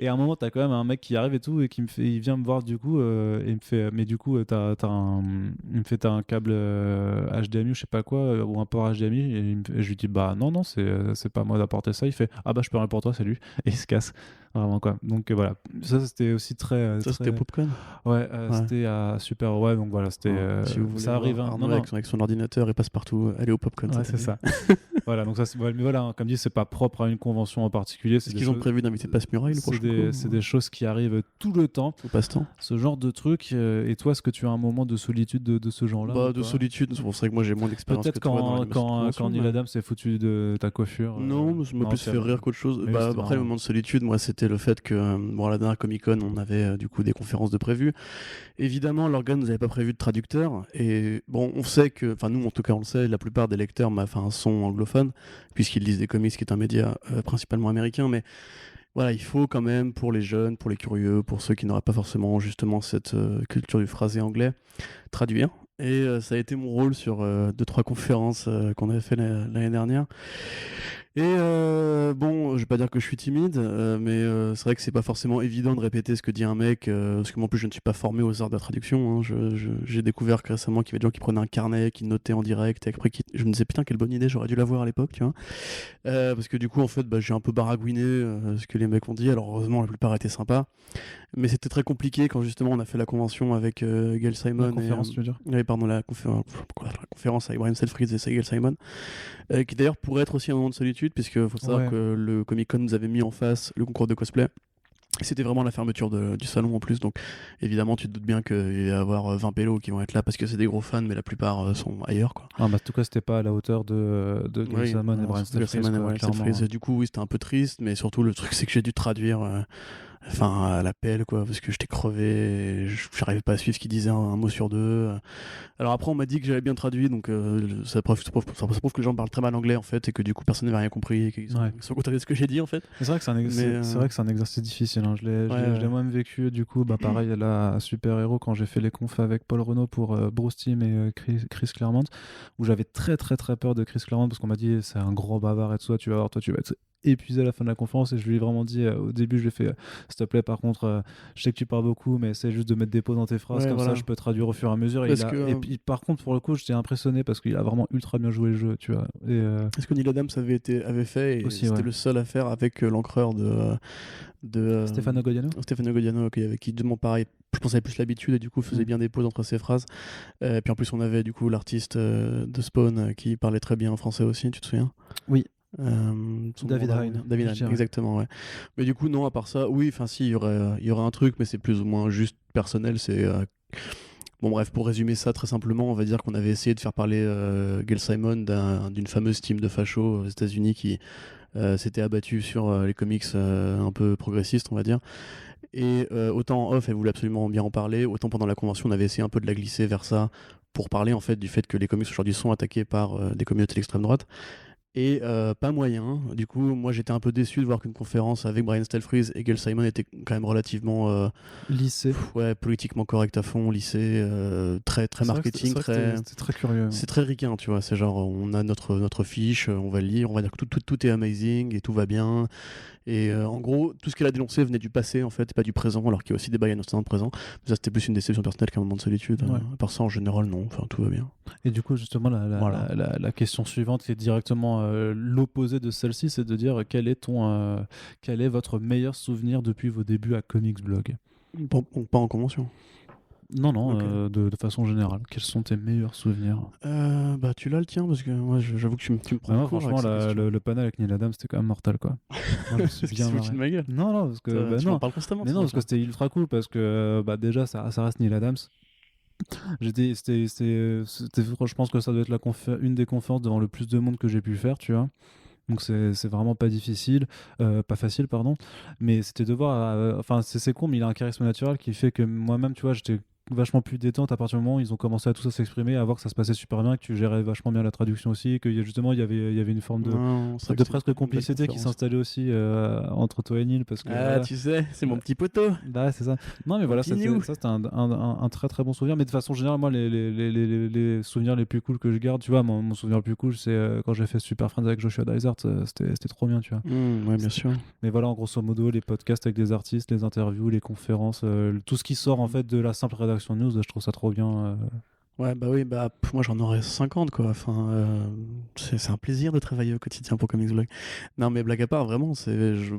à un moment t'as quand même un mec qui arrive et tout, et il vient me voir du coup, et il me fait mais du coup t'as un câble HDMI ou je sais pas quoi, ou un port HDMI, et je lui dis bah non, c'est pas moi d'apporter ça. Il fait ah bah je peux rien pour toi, salut, et il se casse vraiment, quoi. Donc voilà, ça c'était aussi très c'était Popcorn. Ouais, c'était à Super, ouais, donc voilà, c'était si vous voulez ça arrive avec son ordinateur et Passepartout, allez au Popcorn. Ouais, c'est ça. Voilà, donc ça mais voilà, comme dit, c'est pas propre à une convention en particulier. Est-ce qu'ils ont prévu d'inviter Passe-Muraille le prochain coup? C'est des choses qui arrivent tout le temps. Au passe-temps. Ce genre de truc. Et toi, est-ce que tu as un moment de solitude de ce genre-là? De solitude, c'est pour ça que moi j'ai moins d'expérience. Peut-être quand Neil Adams s'est foutu de ta coiffure. Non, ça m'a plus fait rire qu'autre chose. Après, le moment de solitude, moi, c'était le fait que, à la dernière Comic-Con, on avait du coup des conférences de prévues. Évidemment, l'organe nous avait pas prévu de traducteur. Et bon, on sait que, enfin, nous, en tout cas, on le sait, la plupart des lecteurs sont anglophones, puisqu'ils lisent des comics, qui est un média principalement américain. Mais voilà, il faut quand même, pour les jeunes, pour les curieux, pour ceux qui n'auraient pas forcément justement cette culture du phrasé anglais, traduire. Et ça a été mon rôle sur 2-3 conférences qu'on avait fait l'année dernière. Et je vais pas dire que je suis timide, mais c'est vrai que c'est pas forcément évident de répéter ce que dit un mec, parce que moi en plus je ne suis pas formé aux arts de la traduction. J'ai découvert récemment qu'il y avait des gens qui prenaient un carnet, qui notaient en direct, et après je me disais putain quelle bonne idée, j'aurais dû l'avoir à l'époque, tu vois. Parce que du coup en fait j'ai un peu baragouiné ce que les mecs ont dit. Alors heureusement la plupart étaient sympas, mais c'était très compliqué quand justement on a fait la convention avec Gail Simon. La conférence, tu veux dire? Oui, pardon, la conférence avec Brian Selfridge et Gail Simon, qui d'ailleurs pourrait être aussi un moment de solitude, puisque faut savoir que le Comic-Con nous avait mis en face le concours de cosplay. C'était vraiment la fermeture du salon en plus, donc évidemment tu te doutes bien qu'il va y avoir 20 pélos qui vont être là parce que c'est des gros fans, mais la plupart sont ailleurs, quoi. En tout cas c'était pas à la hauteur de Gail Simon et Brian Selfridge. Du coup oui, c'était un peu triste, mais surtout le truc c'est que j'ai dû traduire à l'appel, quoi, parce que j'étais crevé, j'arrivais pas à suivre ce qu'il disait un mot sur deux. Alors après, on m'a dit que j'avais bien traduit, donc ça prouve que les gens parlent très mal anglais, en fait, et que du coup, personne n'avait rien compris, et qu'ils sont contents de ce que j'ai dit, en fait. C'est vrai que c'est un exercice difficile, hein. Je l'ai moi-même vécu, du coup, pareil, là, à Super Hero, quand j'ai fait les confs avec Paul Renaud pour Bruce Timm et Chris Claremont, où j'avais très très très peur de Chris Claremont, parce qu'on m'a dit, c'est un gros bavard et tout ça, tu vas voir, toi, tu vas être épuisé à la fin de la conférence, et je lui ai vraiment dit au début, je lui ai fait s'il te plaît, par contre, je sais que tu parles beaucoup, mais essaie juste de mettre des pauses dans tes phrases, ça je peux traduire au fur et à mesure. Et puis par contre, pour le coup, j'étais impressionné parce qu'il a vraiment ultra bien joué le jeu, tu vois. Est-ce que Neil Adams avait fait, et aussi, c'était le seul à faire avec l'encreur de Stefano Godiano, avec qui demande pareil, je pense avait plus l'habitude et du coup faisait bien des pauses entre ses phrases. Puis en plus on avait du coup l'artiste de Spawn qui parlait très bien en français aussi, tu te souviens? Oui. David Hein, exactement, ouais. Mais du coup non, à part ça, oui, enfin si, il y aurait un truc, mais c'est plus ou moins juste personnel. C'est bon, bref, pour résumer ça très simplement, on va dire qu'on avait essayé de faire parler Gail Simon d'une fameuse team de fachos aux États-Unis qui s'était abattue sur les comics un peu progressistes, on va dire. Et autant en off, elle voulait absolument bien en parler, autant pendant la convention, on avait essayé un peu de la glisser vers ça pour parler en fait du fait que les comics aujourd'hui sont attaqués par des communautés d'extrême droite. Et pas moyen. Du coup, moi j'étais un peu déçu de voir qu'une conférence avec Brian Stelfreeze et Gail Simon était quand même relativement lissé. Ouais, politiquement correct à fond, lissé, très très marketing, c'était très curieux. C'est très ricain, tu vois. C'est genre on a notre fiche, on va le lire, on va dire que tout est amazing et tout va bien. Et en gros, tout ce qu'elle a dénoncé venait du passé en fait, et pas du présent, alors qu'il y a aussi des bails dans le présent. Mais ça, c'était plus une déception personnelle qu'un moment de solitude. Ouais. À part ça, en général, non. Enfin, tout va bien. Et du coup, justement, la question suivante, qui est directement l'opposé de celle-ci, c'est de dire quel est votre meilleur souvenir depuis vos débuts à Comics Blog? Pas en convention. Non, Okay. De façon générale. Quels sont tes meilleurs souvenirs? Bah, tu l'as le tien, parce que moi, j'avoue que tu me prends. Moi, franchement, le panel avec Neil Adams, c'était quand même mortel, quoi. Moi, je me suis bien marré. De ma gueule. Non, parce que. Tu m'en parles constamment. Mais non, parce que c'était ultra cool, parce que déjà, ça reste Neil Adams. Je pense que ça doit être une des conférences devant le plus de monde que j'ai pu faire, tu vois. Donc c'est vraiment pas difficile, pas facile, pardon. Mais c'était de voir. Enfin, c'est con, mais il a un charisme naturel qui fait que moi-même, tu vois, j'étais vachement plus détente à partir du moment où ils ont commencé à tout ça s'exprimer, à voir que ça se passait super bien, que tu gérais vachement bien la traduction aussi, que justement il y avait une forme de presque complicité qui s'installait aussi entre toi et Neil, parce que voilà. Tu sais, c'est mon petit poteau. Bah, c'est ça. Non, mais voilà, c'était un très très bon souvenir. Mais de façon générale, moi, les souvenirs les plus cool que je garde, tu vois, mon souvenir le plus cool, c'est quand j'ai fait Super Friends avec Joshua Dysart, c'était trop bien, tu vois. Ouais, bien sûr. Mais voilà, en grosso modo, les podcasts avec des artistes, les interviews, les conférences, tout ce qui sort en fait de la simple rédaction news, je trouve ça trop bien. Ouais, bah oui, moi j'en aurais 50, quoi. Enfin, c'est un plaisir de travailler au quotidien pour Comics Blog. Non, mais blague à part, vraiment, je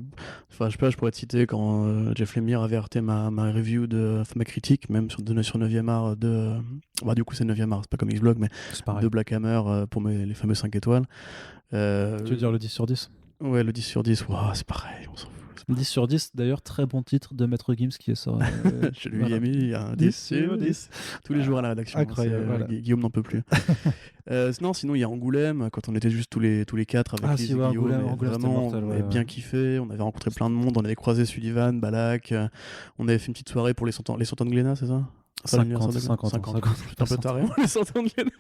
pourrais te citer quand Jeff Lemire avait arrêté ma review ma critique, même sur 9e art du coup, c'est 9e art, c'est pas Comics Blog, mais de Black Hammer pour les fameux 5 étoiles. Tu veux dire le 10 sur 10? Ouais, le 10 sur 10, wow, c'est pareil, on s'en fout. 10 sur 10, d'ailleurs, très bon titre de Maître Gims qui est sorti. Je lui ai mis un 10 sur 10 tous les jours à la rédaction. Incroyable. Voilà. Guillaume n'en peut plus. Sinon, il y a Angoulême, quand on était juste tous les quatre avec Lise et Guillaume. Vraiment, on avait bien kiffé, on avait rencontré plein de monde, on avait croisé Sullivan, Balak, on avait fait une petite soirée pour les 100 ans de Glénat, c'est ça? 50. Un peu taré, les 100 ans de Glénat.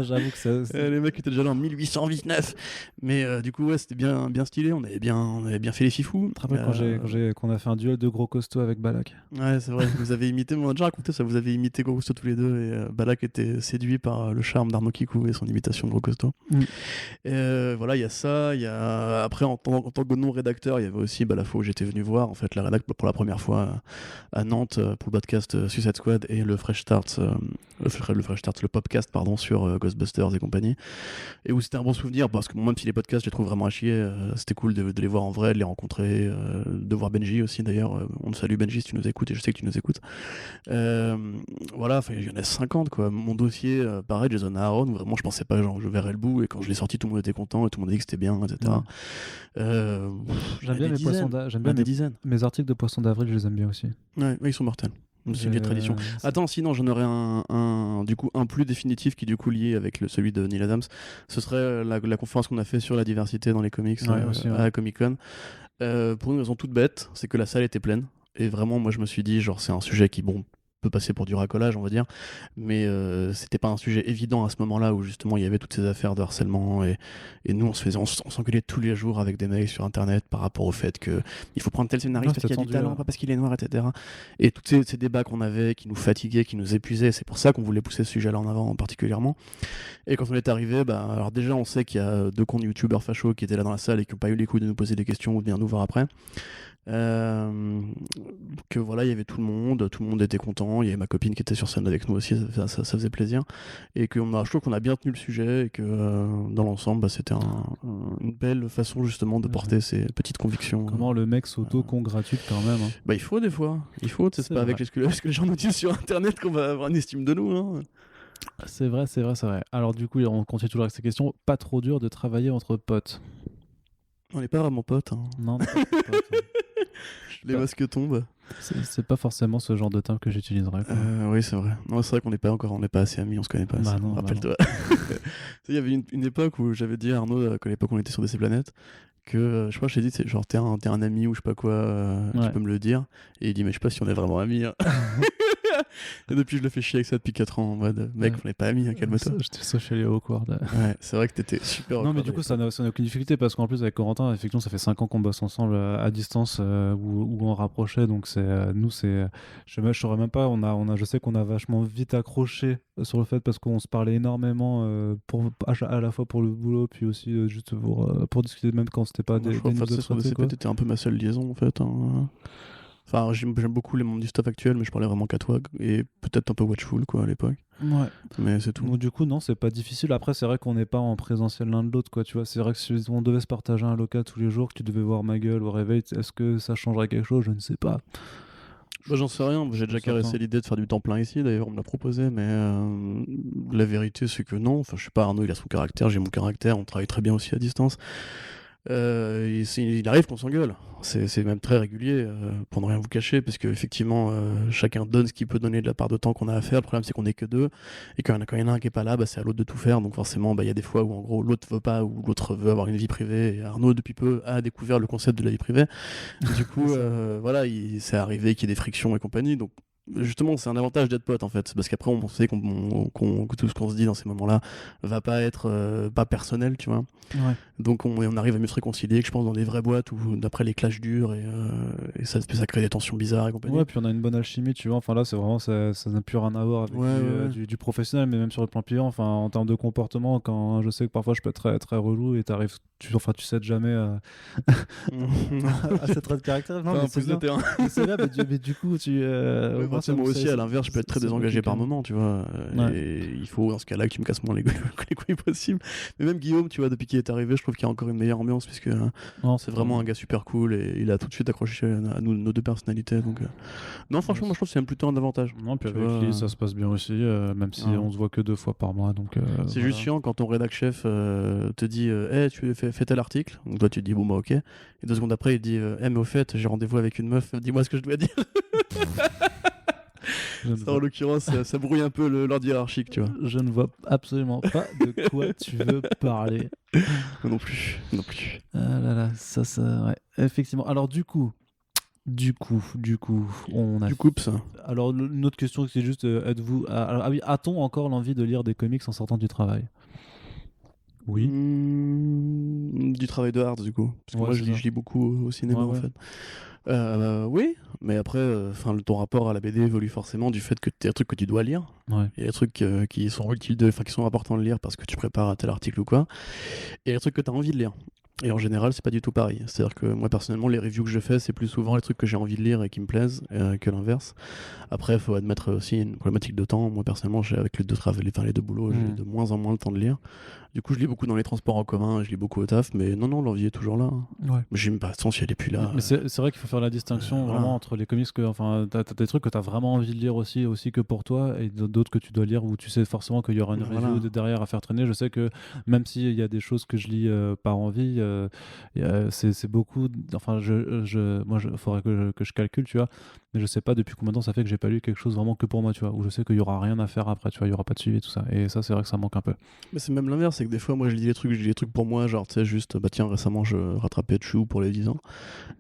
J'avoue que les mecs étaient déjà là en 1889. Mais du coup, ouais, c'était bien stylé. On avait bien fait les fifous. Tu te rappelles qu'on a fait un duel de gros costauds avec Balak? Ouais, c'est vrai. Vous avez imité, on a déjà raconté ça. Vous avez imité Gros Costaud tous les deux. Et Balak était séduit par le charme d'Arnaud Kikou et son imitation de Gros Costaud. Voilà, il y a ça. Après, en tant que non-rédacteur, il y avait aussi la fois où j'étais venu voir en fait la rédac pour la première fois à Nantes pour le podcast Suicide Squad et le Fresh Start, le podcast, pardon, sur Ghostbusters et compagnie, et où c'était un bon souvenir parce que même si les podcasts je les trouve vraiment à chier, c'était cool de les voir en vrai, de les rencontrer, de voir Benji aussi d'ailleurs. On te salue Benji si tu nous écoutes, et je sais que tu nous écoutes. Voilà, il y en a 50 quoi. Mon dossier, pareil, Jason Aaron, où vraiment je pensais pas que je verrais le bout, et quand je l'ai sorti tout le monde était content et tout le monde a dit que c'était bien, etc. J'aime bien mes poissons d'avril. J'aime bien des dizaines. Mes articles de poissons d'avril, je les aime bien aussi. Ouais, ils sont mortels. C'est une vieille tradition. Attends, sinon j'en aurais un plus définitif qui est du coup lié avec celui de Neil Adams. Ce serait la conférence qu'on a fait sur la diversité dans les comics à la Comic-Con. Pour une raison toute bête, c'est que la salle était pleine. Et vraiment, moi je me suis dit, genre c'est un sujet qui, bon, peut passer pour du racolage, on va dire, mais c'était pas un sujet évident à ce moment-là où justement il y avait toutes ces affaires de harcèlement et nous on s'engueulait tous les jours avec des mails sur internet par rapport au fait que il faut prendre tel scénariste parce qu'il a du talent, pas parce qu'il est noir, etc. Et tous ces débats qu'on avait qui nous fatiguaient, qui nous épuisaient, c'est pour ça qu'on voulait pousser ce sujet-là en avant particulièrement. Et quand on est arrivé, alors déjà on sait qu'il y a 2 comptes youtubeurs fachos qui étaient là dans la salle et qui n'ont pas eu les couilles de nous poser des questions ou de venir nous voir après. Que voilà, il y avait tout le monde était content, il y avait ma copine qui était sur scène avec nous aussi, ça faisait plaisir, et je trouve qu'on a bien tenu le sujet et que dans l'ensemble c'était une belle façon justement de porter ces petites convictions. Comment le mec s'auto-congratule quand même, hein. Il faut des fois, c'est pas avec ce que les gens nous disent sur internet qu'on va avoir une estime de nous, hein. C'est vrai. Alors du coup on continue toujours avec ces questions. Pas trop dur de travailler entre potes? On n'est pas vraiment potes, hein. Non, pas potes, hein. Les masques tombent. C'est pas forcément ce genre de terme que j'utiliserais. Oui, c'est vrai. Non, c'est vrai qu'on n'est pas assez amis, on se connaît pas assez. Rappelle-toi. Il y avait une époque où j'avais dit à Arnaud, qu'à l'époque on était sur DC Planète, que je crois que je t'ai dit, genre t'es un ami ou je sais pas quoi, tu peux me le dire. Et il dit, mais je sais pas si on est vraiment amis, hein. Et depuis, je le fais chier avec ça depuis 4 ans en mode mec, on n'est pas amis, hein, calme-toi. J'étais socially awkward. Ouais, c'est vrai que t'étais super awkward. Non, mais du coup, ça n'a aucune difficulté parce qu'en plus, avec Corentin, effectivement, ça fait 5 ans qu'on bosse ensemble à distance ou on rapprochait. Donc, je saurais même pas. Je sais qu'on a vachement vite accroché sur le fait parce qu'on se parlait énormément à la fois pour le boulot, puis aussi juste pour discuter, même quand c'était pas des news de santé. T'étais un peu ma seule liaison en fait, hein. Enfin, j'aime beaucoup les membres du staff actuel, mais je parlais vraiment qu'à toi et peut-être un peu Watchful quoi à l'époque. Ouais. Mais c'est tout. Donc, du coup, non, c'est pas difficile. Après, c'est vrai qu'on n'est pas en présentiel l'un de l'autre, quoi. Tu vois, c'est vrai que si on devait se partager un local tous les jours, que tu devais voir ma gueule au réveil, est-ce que ça changerait quelque chose? Je ne sais pas. J'en sais rien. J'ai déjà caressé l'idée de faire du temps plein ici. D'ailleurs, on me l'a proposé, mais la vérité, c'est que non. Enfin, je sais pas. Arnaud, il a son caractère, j'ai mon caractère. On travaille très bien aussi à distance. Il arrive qu'on s'engueule, c'est même très régulier, pour ne rien vous cacher, parce que effectivement chacun donne ce qu'il peut donner de la part de temps qu'on a à faire. Le problème c'est qu'on est que 2 et quand il y en a un qui est pas là, c'est à l'autre de tout faire, donc forcément il y a des fois où en gros l'autre veut pas ou l'autre veut avoir une vie privée, et Arnaud depuis peu a découvert le concept de la vie privée. Du coup voilà, c'est arrivé qu'il y ait des frictions et compagnie, donc justement c'est un avantage d'être pote en fait, parce qu'après on sait que tout ce qu'on se dit dans ces moments là va pas être pas personnel, tu vois. Ouais. Donc on arrive à mieux se réconcilier, que je pense dans des vraies boîtes où d'après les clashs durs et ça crée des tensions bizarres et compagnie. Ouais, puis on a une bonne alchimie, tu vois. Enfin là c'est vraiment ça n'a plus rien à voir avec du professionnel, mais même sur le plan client, enfin en termes de comportement, quand je sais que parfois je peux être très, très relou et tu cèdes jamais à cette trait de caractère. Non, mais c'est bien. C'est là, mais du coup moi aussi à l'inverse je peux être très désengagé par moment, tu vois. Et il faut dans ce cas-là que tu me casses moins les couilles possible. Mais même Guillaume, tu vois, depuis qu'il est arrivé, je trouve qu'il y a encore une meilleure ambiance, puisque c'est vraiment un gars super cool et il a tout de suite accroché à nos 2 personnalités. Donc non, franchement, moi je trouve que c'est plutôt un avantage. Non, puis avec lui ça se passe bien aussi, même si on se voit que 2 fois par mois. Donc c'est juste chiant quand ton rédac chef te dit tu fais tel article, donc toi tu te dis bon bah ok, et 2 secondes après il dit mais au fait j'ai rendez-vous avec une meuf, dis-moi ce que je dois dire. Ça, en l'occurrence, ça brouille un peu l'ordre hiérarchique, tu vois. Je ne vois absolument pas de quoi tu veux parler. Non plus. Ah là là, ça, ouais. Effectivement. Alors du coup, on a. Du coup, ça. Alors une autre question, c'est juste, a-t-on encore l'envie de lire des comics en sortant du travail? Oui. Du travail de hard, du coup. Parce que moi, je lis beaucoup au cinéma, en fait. Oui, mais après, ton rapport à la BD évolue forcément du fait que tu as des trucs que tu dois lire. Ouais. Il y a des trucs qui sont utiles, qui sont importants de lire parce que tu prépares un tel article ou quoi. Et il y a des trucs que tu as envie de lire. Et en général, c'est pas du tout pareil. C'est-à-dire que moi, personnellement, les reviews que je fais, c'est plus souvent les trucs que j'ai envie de lire et qui me plaisent que l'inverse. Après, il faut admettre aussi une problématique de temps. Moi, personnellement, avec les 2 boulots, j'ai de moins en moins le temps de lire. Du coup, je lis beaucoup dans les transports en commun, je lis beaucoup au taf, mais non, l'envie est toujours là. Ouais. Mais j'aime pas, si elle est plus là. Mais c'est vrai qu'il faut faire la distinction vraiment entre les comics t'as des trucs que t'as vraiment envie de lire aussi que pour toi, et d'autres que tu dois lire où tu sais forcément qu'il y aura une review derrière à faire traîner. Je sais que même s'il y a des choses que je lis par envie, c'est beaucoup. Enfin, moi, il faudrait que je calcule, tu vois. Mais je sais pas depuis combien de temps ça fait que j'ai pas lu quelque chose vraiment que pour moi, tu vois. Où je sais qu'il y aura rien à faire après, tu vois. Il y aura pas de suivi, tout ça. Et ça, c'est vrai que ça manque un peu. Mais c'est même l'inverse, c'est que des fois, moi, je lis des trucs pour moi, genre, tu sais, juste, bah tiens, récemment, je rattrapais Chou pour les 10 ans.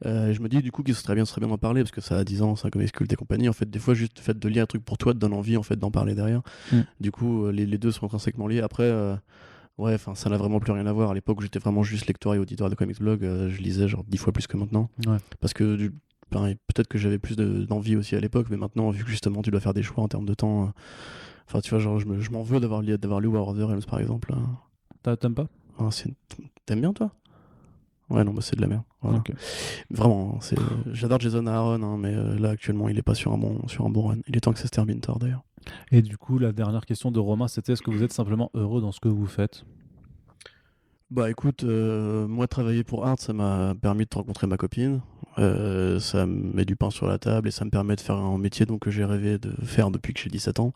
Et je me dis, du coup, qu'il serait bien d'en parler, parce que ça a 10 ans, c'est un comics culte et compagnie. En fait, des fois, juste le fait de lire un truc pour toi te donne envie, en fait, d'en parler derrière. Du coup, les deux sont intrinsèquement liés. Après, ouais, enfin, ça n'a vraiment plus rien à voir. À l'époque où j'étais vraiment juste lecteur et auditeur de comics blog, je lisais genre 10 fois plus que maintenant. Ouais. Parce que peut-être que j'avais plus d'envie aussi à l'époque, mais maintenant, vu que justement tu dois faire des choix en termes de temps, enfin, tu vois, genre, je m'en veux d'avoir lu War of the Realms par exemple. T'aimes pas? T'aimes bien toi? Ouais, non, bah c'est de la merde. Voilà. Okay. Vraiment, j'adore Jason Aaron, hein, mais là actuellement il est pas sur un bon run. Il est temps que ça se termine tard d'ailleurs. Et du coup, la dernière question de Romain, c'était est-ce que vous êtes simplement heureux dans ce que vous faites? Bah écoute, moi travailler pour Art, ça m'a permis de rencontrer ma copine. Ça me met du pain sur la table et ça me permet de faire un métier donc, que j'ai rêvé de faire depuis que j'ai 17 ans.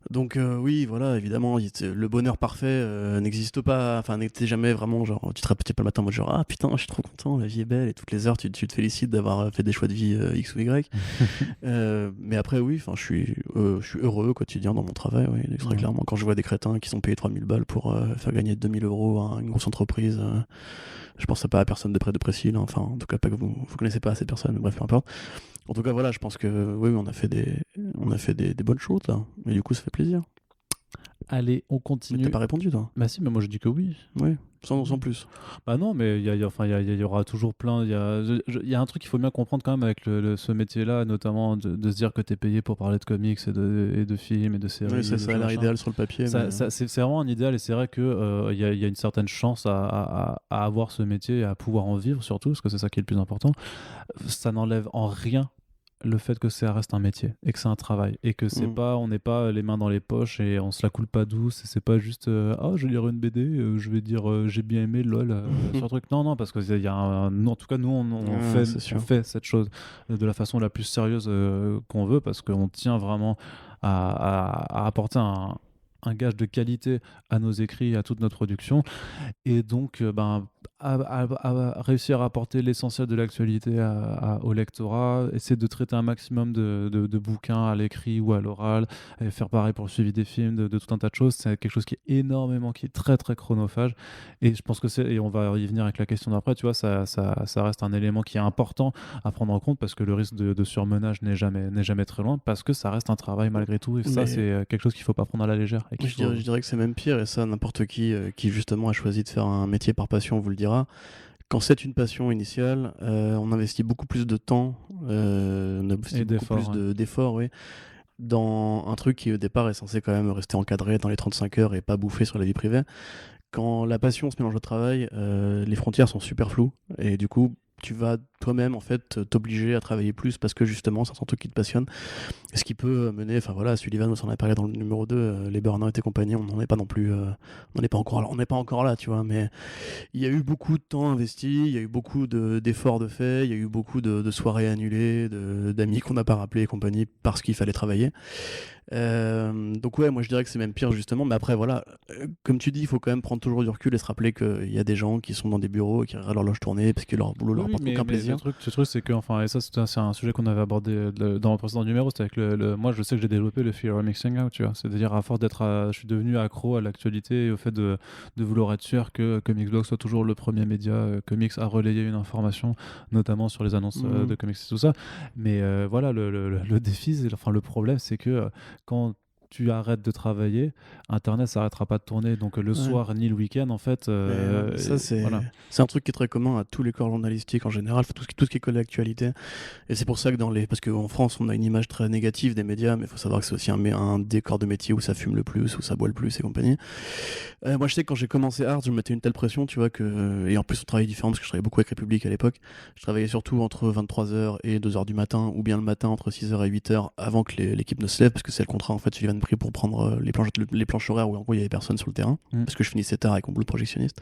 Donc oui, voilà, évidemment, le bonheur parfait n'existe pas, enfin n'était jamais vraiment genre, tu te réveilles pas le matin en mode genre ah putain, je suis trop content, la vie est belle et toutes les heures tu te félicites d'avoir fait des choix de vie X ou Y. Mais après oui, enfin je suis heureux au quotidien dans mon travail, oui, très clairement. Quand je vois des crétins qui sont payés 3000 balles pour faire gagner 2000 € à une grosse entreprise, je pense pas à personne de près de précis, là. Enfin en tout cas pas que vous connaissez pas ces personnes, bref peu importe. En tout cas, voilà, je pense que oui, on a fait des bonnes choses là, mais du coup, ça fait plaisir. Allez, on continue. Mais t'as pas répondu, toi? Bah si, mais moi je dis que oui. Oui, sans plus. Bah non, mais il y aura toujours plein. Il y a un truc qu'il faut bien comprendre quand même avec ce métier-là, notamment de se dire que t'es payé pour parler de comics et de films et de séries. Oui, ça a l'air idéal sur le papier. C'est vraiment un idéal et c'est vrai qu'il y a une certaine chance à avoir ce métier et à pouvoir en vivre surtout, parce que c'est ça qui est le plus important. Ça n'enlève en rien le fait que ça reste un métier et que c'est un travail et que c'est pas, on n'est pas les mains dans les poches et on se la coule pas douce et c'est pas juste je vais lire une BD, je vais dire j'ai bien aimé lol sur un truc. Non, parce que il y a en tout cas nous on fait cette chose de la façon la plus sérieuse qu'on veut, parce qu'on tient vraiment à apporter un gage de qualité à nos écrits, à toute notre production, et donc à réussir à apporter l'essentiel de l'actualité au lectorat, essayer de traiter un maximum de bouquins à l'écrit ou à l'oral, et faire pareil pour le suivi des films, de tout un tas de choses. C'est quelque chose qui est très très chronophage, et je pense que et on va y venir avec la question d'après, tu vois, ça reste un élément qui est important à prendre en compte, parce que le risque de surmenage n'est jamais très loin, parce que ça reste un travail malgré tout, et ça c'est quelque chose qu'il faut pas prendre à la légère. Je dirais que c'est même pire, et ça n'importe qui justement a choisi de faire un métier par passion vous le dira. Quand c'est une passion initiale, on investit beaucoup plus de temps, on investit beaucoup plus d'efforts, oui, dans un truc qui au départ est censé quand même rester encadré dans les 35 heures et pas bouffer sur la vie privée. Quand la passion se mélange au travail, les frontières sont super floues, et du coup tu vas toi-même en fait t'obliger à travailler plus parce que justement c'est un truc qui te passionne, ce qui peut mener, enfin voilà, Sullivan, on s'en a parlé dans le numéro 2, les burn-out et compagnie, on n'en est pas non plus, on n'est pas encore là, tu vois, mais il y a eu beaucoup de temps investi, il y a eu beaucoup d'efforts de fait, il y a eu beaucoup de soirées annulées, d'amis qu'on n'a pas rappelés et compagnie parce qu'il fallait travailler. Donc ouais, moi je dirais que c'est même pire justement, mais après voilà, comme tu dis, il faut quand même prendre toujours du recul et se rappeler qu'il y a des gens qui sont dans des bureaux et qui regardent l'horloge tourner parce que leur boulot leur apporte aucun plaisir. Le truc c'est que, enfin, et ça c'est un sujet qu'on avait abordé dans le précédent numéro, c'était avec moi je sais que j'ai développé le fear of mixing out, tu vois, c'est-à-dire à force je suis devenu accro à l'actualité et au fait de vouloir être sûr que Comics Blog soit toujours le premier média comics à relayer une information, notamment sur les annonces de comics et tout ça. Mais voilà, le défi, enfin le problème, c'est que quand tu arrêtes de travailler, Internet s'arrêtera pas de tourner, donc le soir ni le week-end en fait. Ça c'est un truc qui est très commun à tous les corps journalistiques en général, tout ce qui est collé à l'actualité. Et c'est pour ça que parce qu'en France on a une image très négative des médias, mais il faut savoir que c'est aussi un décor de métier où ça fume le plus, où ça boit le plus et compagnie. Moi je sais que quand j'ai commencé Art, je me mettais une telle pression, tu vois, et en plus on travaillait différent parce que je travaillais beaucoup avec République à l'époque. Je travaillais surtout entre 23h et 2h du matin, ou bien le matin entre 6h et 8h avant que l'équipe ne se lève, parce que c'est le contrat en fait, Sullivan pris pour prendre les planches horaires où en gros il y avait personne sur le terrain, parce que je finissais tard avec mon boulot de projectionniste.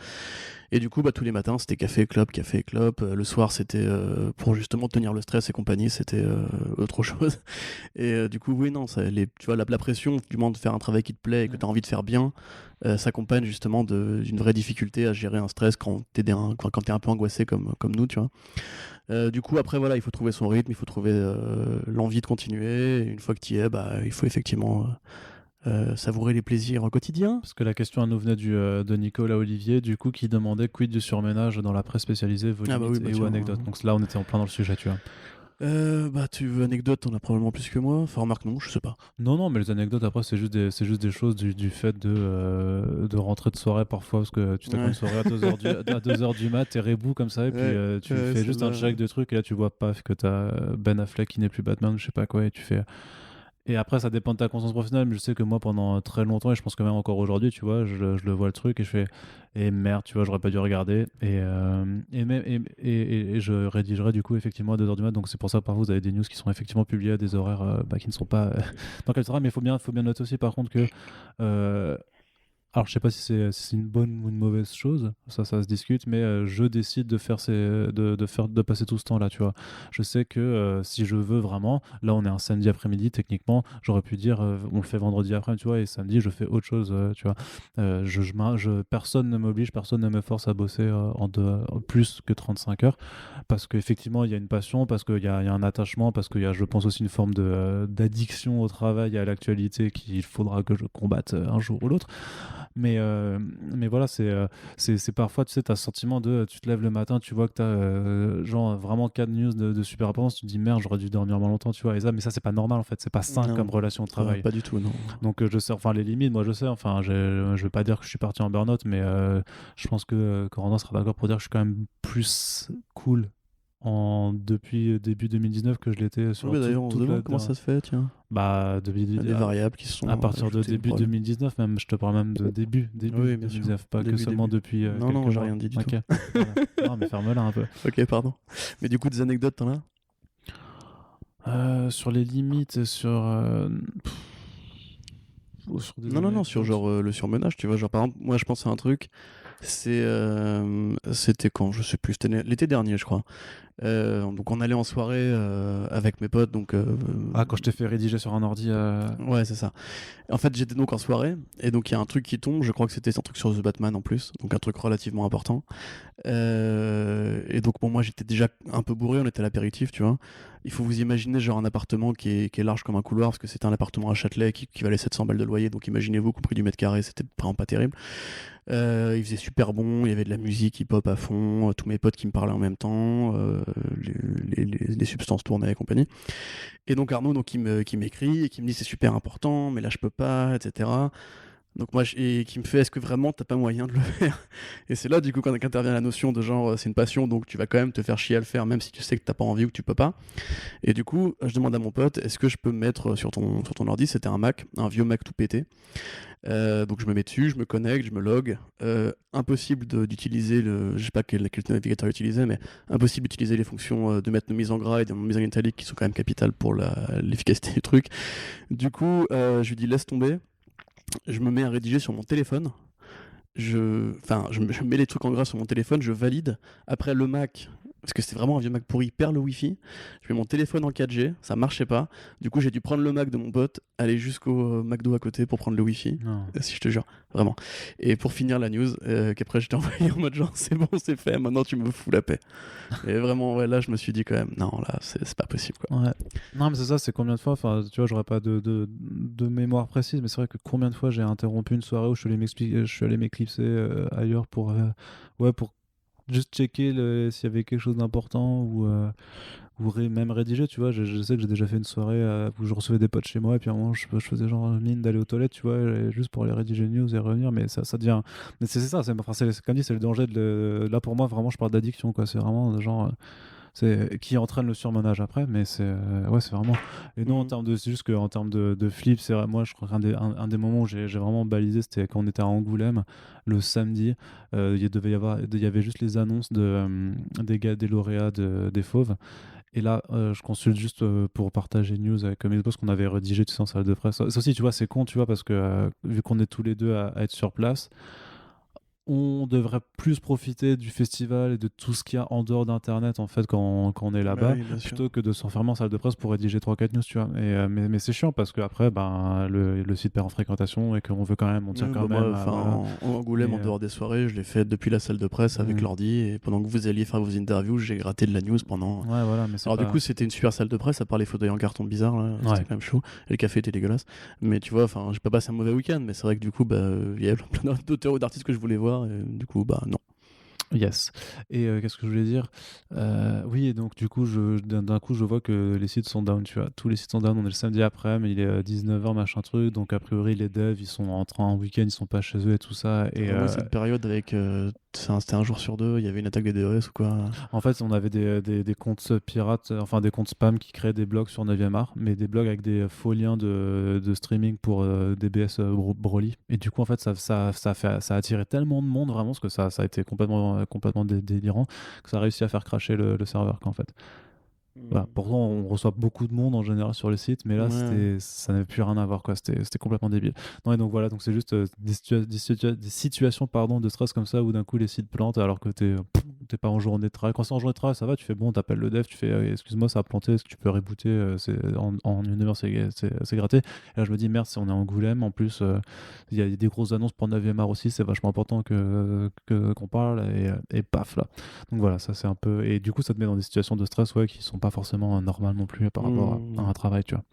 Et du coup, tous les matins, c'était café, clope, café, clope. Le soir, c'était pour justement tenir le stress et compagnie, c'était autre chose. Et du coup, oui, non, tu vois, la pression du moment de faire un travail qui te plaît et que tu as envie de faire bien, s'accompagne justement d'une vraie difficulté à gérer un stress quand t'es un peu angoissé comme nous, tu vois. Du coup, après, voilà, il faut trouver son rythme, il faut trouver l'envie de continuer. Et une fois que tu y es, il faut effectivement savourer les plaisirs au quotidien. Parce que la question elle nous venait de Nicolas Olivier, du coup, qui demandait quid du surménage dans la presse spécialisée, vos limites et ou anecdotes. Donc là, on était en plein dans le sujet, tu vois. Tu veux anecdote, t'en as probablement plus que moi. Enfin, remarque, non, je sais pas. Non, mais les anecdotes, après, c'est juste des choses du fait de rentrer de soirée parfois, parce que tu t'as une soirée à 2h du mat, t'es rebou comme ça, et puis tu fais juste un check de trucs, et là, tu vois paf que t'as Ben Affleck qui n'est plus Batman, je sais pas quoi, et tu fais... Et après, ça dépend de ta conscience professionnelle, mais je sais que moi, pendant très longtemps, et je pense que même encore aujourd'hui, tu vois, je le vois le truc et je fais et merde, tu vois, j'aurais pas dû regarder. Et je rédigerai du coup effectivement à 2h du mat. Donc c'est pour ça que parfois vous avez des news qui sont effectivement publiées à des horaires qui ne sont pas dans quel horaire, mais il faut bien noter aussi par contre que. Alors, je sais pas si c'est une bonne ou une mauvaise chose, ça se discute, mais je décide de faire de passer tout ce temps-là, tu vois. Je sais que si je veux vraiment, là on est un samedi après-midi, techniquement, j'aurais pu dire on le fait vendredi après, tu vois, et samedi je fais autre chose, tu vois. Personne ne m'oblige, personne ne me force à bosser en plus que 35 heures, parce qu'effectivement il y a une passion, parce qu'il y a un attachement, parce qu'il y a, je pense aussi, une forme d'addiction au travail et à l'actualité qu'il faudra que je combatte un jour ou l'autre. Mais voilà, c'est parfois, tu sais, t'as ce sentiment tu te lèves le matin, tu vois que t'as genre vraiment 4 news de super importance, tu te dis merde, j'aurais dû dormir moins longtemps, tu vois, mais ça, c'est pas normal en fait, c'est pas sain comme relation de travail. Pas du tout, non. Donc je sais, enfin les limites, moi je sais, enfin je vais pas dire que je suis parti en burn-out, mais je pense que Corentin sera d'accord pour dire que je suis quand même plus cool depuis début 2019 que je l'étais sur d'ailleurs, on se demande comment ça se fait, tiens. Depuis il y a des variables qui sont à partir de début 2019, même je te parle même de début oui, 2019, pas que seulement depuis non, j'ai rien dit du tout. Voilà. Non, mais ferme-la un peu. Ok, pardon. Mais du coup, des anecdotes, t'en as sur les limites, sur non, sur genre le surmenage, tu vois. Genre, par exemple, moi, je pense à un truc. C'était quand, je sais plus, c'était l'été dernier, je crois. Donc on allait en soirée avec mes potes. Donc, quand je t'ai fait rédiger sur un ordi. Ouais, c'est ça. En fait, j'étais donc en soirée, et donc il y a un truc qui tombe, je crois que c'était un truc sur The Batman en plus, donc un truc relativement important. Et donc moi j'étais déjà un peu bourré, on était à l'apéritif, tu vois. Il faut vous imaginer genre un appartement qui est large comme un couloir, parce que c'était un appartement à Châtelet qui valait 700 balles de loyer, donc imaginez-vous qu'au prix du mètre carré, c'était vraiment pas terrible. Il faisait super bon, il y avait de la musique hip-hop à fond, tous mes potes qui me parlaient en même temps, les substances tournaient et compagnie. Et donc Arnaud qui m'écrit et qui me dit c'est super important, mais là je peux pas, etc. Donc et qui me fait est-ce que vraiment t'as pas moyen de le faire? Et c'est là du coup quand intervient la notion de genre c'est une passion, donc tu vas quand même te faire chier à le faire même si tu sais que t'as pas envie ou que tu peux pas. Et du coup je demande à mon pote est-ce que je peux me mettre sur ton ordi, c'était un Mac, un vieux Mac tout pété. Donc je me mets dessus, je me connecte, je me log. Impossible d'utiliser je sais pas quel navigateur utiliser, mais impossible d'utiliser les fonctions de mettre nos mises en gras et de mises en italique qui sont quand même capitales pour l'efficacité du truc. Du coup je lui dis laisse tomber. Je me mets à rédiger sur mon téléphone. Je mets les trucs en gras sur mon téléphone, je valide. Après le Mac, parce que c'était vraiment un vieux Mac pourri, perd le Wi-Fi. Je mets mon téléphone en 4G, ça marchait pas. Du coup, j'ai dû prendre le Mac de mon pote, aller jusqu'au McDo à côté pour prendre le Wi-Fi. Si je te jure, vraiment. Et pour finir la news, qu'après je t'ai envoyé en mode genre c'est bon, c'est fait, maintenant tu me fous la paix. Et vraiment, ouais, là je me suis dit quand même, non, là c'est pas possible quoi. Ouais. Non, mais c'est ça, c'est combien de fois, enfin, tu vois, j'aurais pas de mémoire précise, mais c'est vrai que combien de fois j'ai interrompu une soirée où je suis allé m'éclipser ailleurs pour juste checker s'il y avait quelque chose d'important ou même rédiger, tu vois. Je sais que j'ai déjà fait une soirée où je recevais des potes chez moi et puis à un moment je faisais genre mine d'aller aux toilettes, tu vois, juste pour aller rédiger une news et revenir, mais ça devient. Mais c'est ça, c'est comme dit, c'est le danger là pour moi, vraiment, je parle d'addiction, quoi. C'est vraiment genre. Qui entraîne le surmenage après, mais c'est vraiment. Et non, c'est juste qu'en termes de flip, c'est vrai, moi je crois qu'un des moments où j'ai vraiment balisé, c'était quand on était à Angoulême le samedi. Il y avait juste les annonces des lauréats des Fauves. Et là, je consulte juste pour partager une news avec mes boss qu'on avait rédigé, tu sais, en salle de presse. Ça aussi, tu vois, c'est con, tu vois, parce que vu qu'on est tous les deux à être sur place, on devrait plus profiter du festival et de tout ce qu'il y a en dehors d'internet en fait quand on est là-bas, plutôt que de s'enfermer en salle de presse pour rédiger 3-4 news, tu vois. Mais c'est chiant parce que après le site perd en fréquentation et qu'on veut quand même, on tient quand même. En Angoulême, en dehors des soirées, je l'ai fait depuis la salle de presse avec l'ordi, et pendant que vous alliez faire vos interviews, j'ai gratté de la news pendant. Ouais, voilà, mais alors du coup, c'était une super salle de presse, à part les fauteuils en carton bizarres, là, c'était quand même chaud, et le café était dégueulasse. Mais tu vois, enfin, j'ai pas passé un mauvais week-end, mais c'est vrai que du coup, il y avait plein d'auteurs ou d'artistes que je voulais voir, et du coup, non. Yes. Et qu'est-ce que je voulais dire, oui, et donc du coup d'un coup je vois que les sites sont down, tu vois, tous les sites sont down. On est le samedi après, mais il est 19h machin truc, donc a priori les devs ils sont en train en week-end, ils sont pas chez eux et tout ça. Et cette période avec c'était un jour sur deux, il y avait une attaque des DOS ou quoi. En fait on avait des comptes pirates, enfin des comptes spam qui créaient des blogs sur 9e art, mais des blogs avec des faux liens de streaming pour DBS Broly, et du coup en fait ça a attiré tellement de monde vraiment, parce que ça a été complètement délirant, que ça a réussi à faire cracher le serveur en fait. Voilà. Pourtant on reçoit beaucoup de monde en général sur le site, mais là ça n'avait plus rien à voir, quoi. C'était complètement débile. Non, et donc voilà, donc c'est juste des situations de stress comme ça où d'un coup les sites plantent alors que t'es pas en journée de travail. Quand c'est en journée de travail, ça va, tu fais bon, t'appelles le dev, tu fais excuse-moi, ça a planté, est-ce que tu peux rebooter, en une heure c'est gratté. Et là je me dis merde, si on est en Angoulême en plus, il y a des grosses annonces pour 9e art aussi, c'est vachement important qu'on parle, et paf là. Donc voilà, ça c'est un peu, et du coup ça te met dans des situations de stress qui sont pas forcément normales non plus par rapport à un travail, tu vois.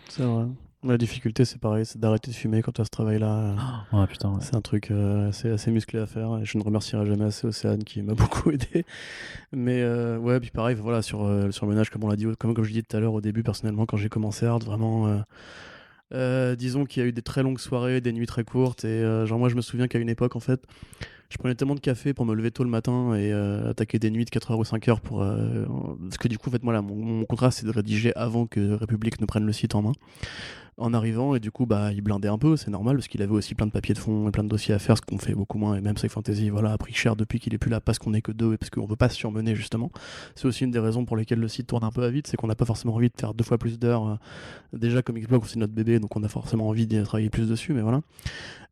C'est vrai. La difficulté, c'est pareil, c'est d'arrêter de fumer quand tu as ce travail-là. Putain, ouais. C'est un truc assez musclé à faire, et je ne remercierai jamais assez Océane qui m'a beaucoup aidé. Mais ouais, puis pareil, voilà, sur le ménage, comme on l'a dit, comme je disais tout à l'heure au début, personnellement, quand j'ai commencé Hard, vraiment, disons qu'il y a eu des très longues soirées, des nuits très courtes, et genre moi je me souviens qu'à une époque, en fait, je prenais tellement de café pour me lever tôt le matin et attaquer des nuits de 4h ou 5h parce que du coup, en fait, moi, là, mon contrat, c'est de rédiger avant que République ne prenne le site en main. En arrivant, et du coup il blindait un peu, c'est normal, parce qu'il avait aussi plein de papiers de fond et plein de dossiers à faire, ce qu'on fait beaucoup moins, et même Sci Fantasy a pris cher depuis qu'il est plus là, parce qu'on est que deux et parce qu'on veut pas se surmener, justement. C'est aussi une des raisons pour lesquelles le site tourne un peu à vite, c'est qu'on n'a pas forcément envie de faire 2 fois plus d'heures. Déjà, comme Xbox, c'est notre bébé, donc on a forcément envie de travailler plus dessus, mais voilà.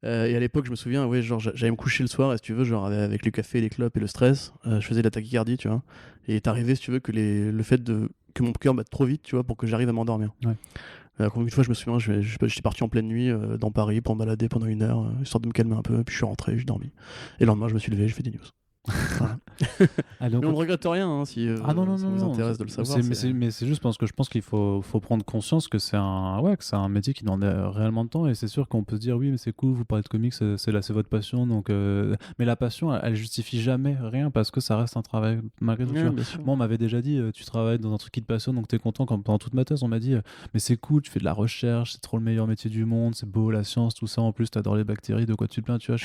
Et à l'époque, je me souviens, genre j'allais me coucher le soir, et si tu veux, genre avec le café, les clopes et le stress, je faisais de la tachycardie, tu vois, et t'arrivais, si tu veux, que le fait que mon cœur batte trop vite, tu vois, pour que j'arrive à m'endormir. Ouais. Une fois, je me souviens, j'étais parti en pleine nuit dans Paris pour me balader pendant 1 heure, histoire de me calmer un peu, puis je suis rentré, j'ai dormi. Et le lendemain, je me suis levé, j'ai fait des news. Voilà. Mais on ne regrette rien, si ça vous intéresse de le savoir. Mais c'est juste parce que je pense qu'il faut prendre conscience que c'est un métier qui demande réellement de temps, et c'est sûr qu'on peut se dire oui, mais c'est cool, vous parlez de comics, c'est votre passion, donc mais la passion elle justifie jamais rien, parce que ça reste un travail malgré tout. Moi on m'avait déjà dit tu travailles dans un truc qui te passionne, donc t'es content. Quand pendant toute ma thèse on m'a dit mais c'est cool, tu fais de la recherche, c'est trop le meilleur métier du monde, c'est beau la science, tout ça, en plus t'adores les bactéries, de quoi tu te plains, tu vois.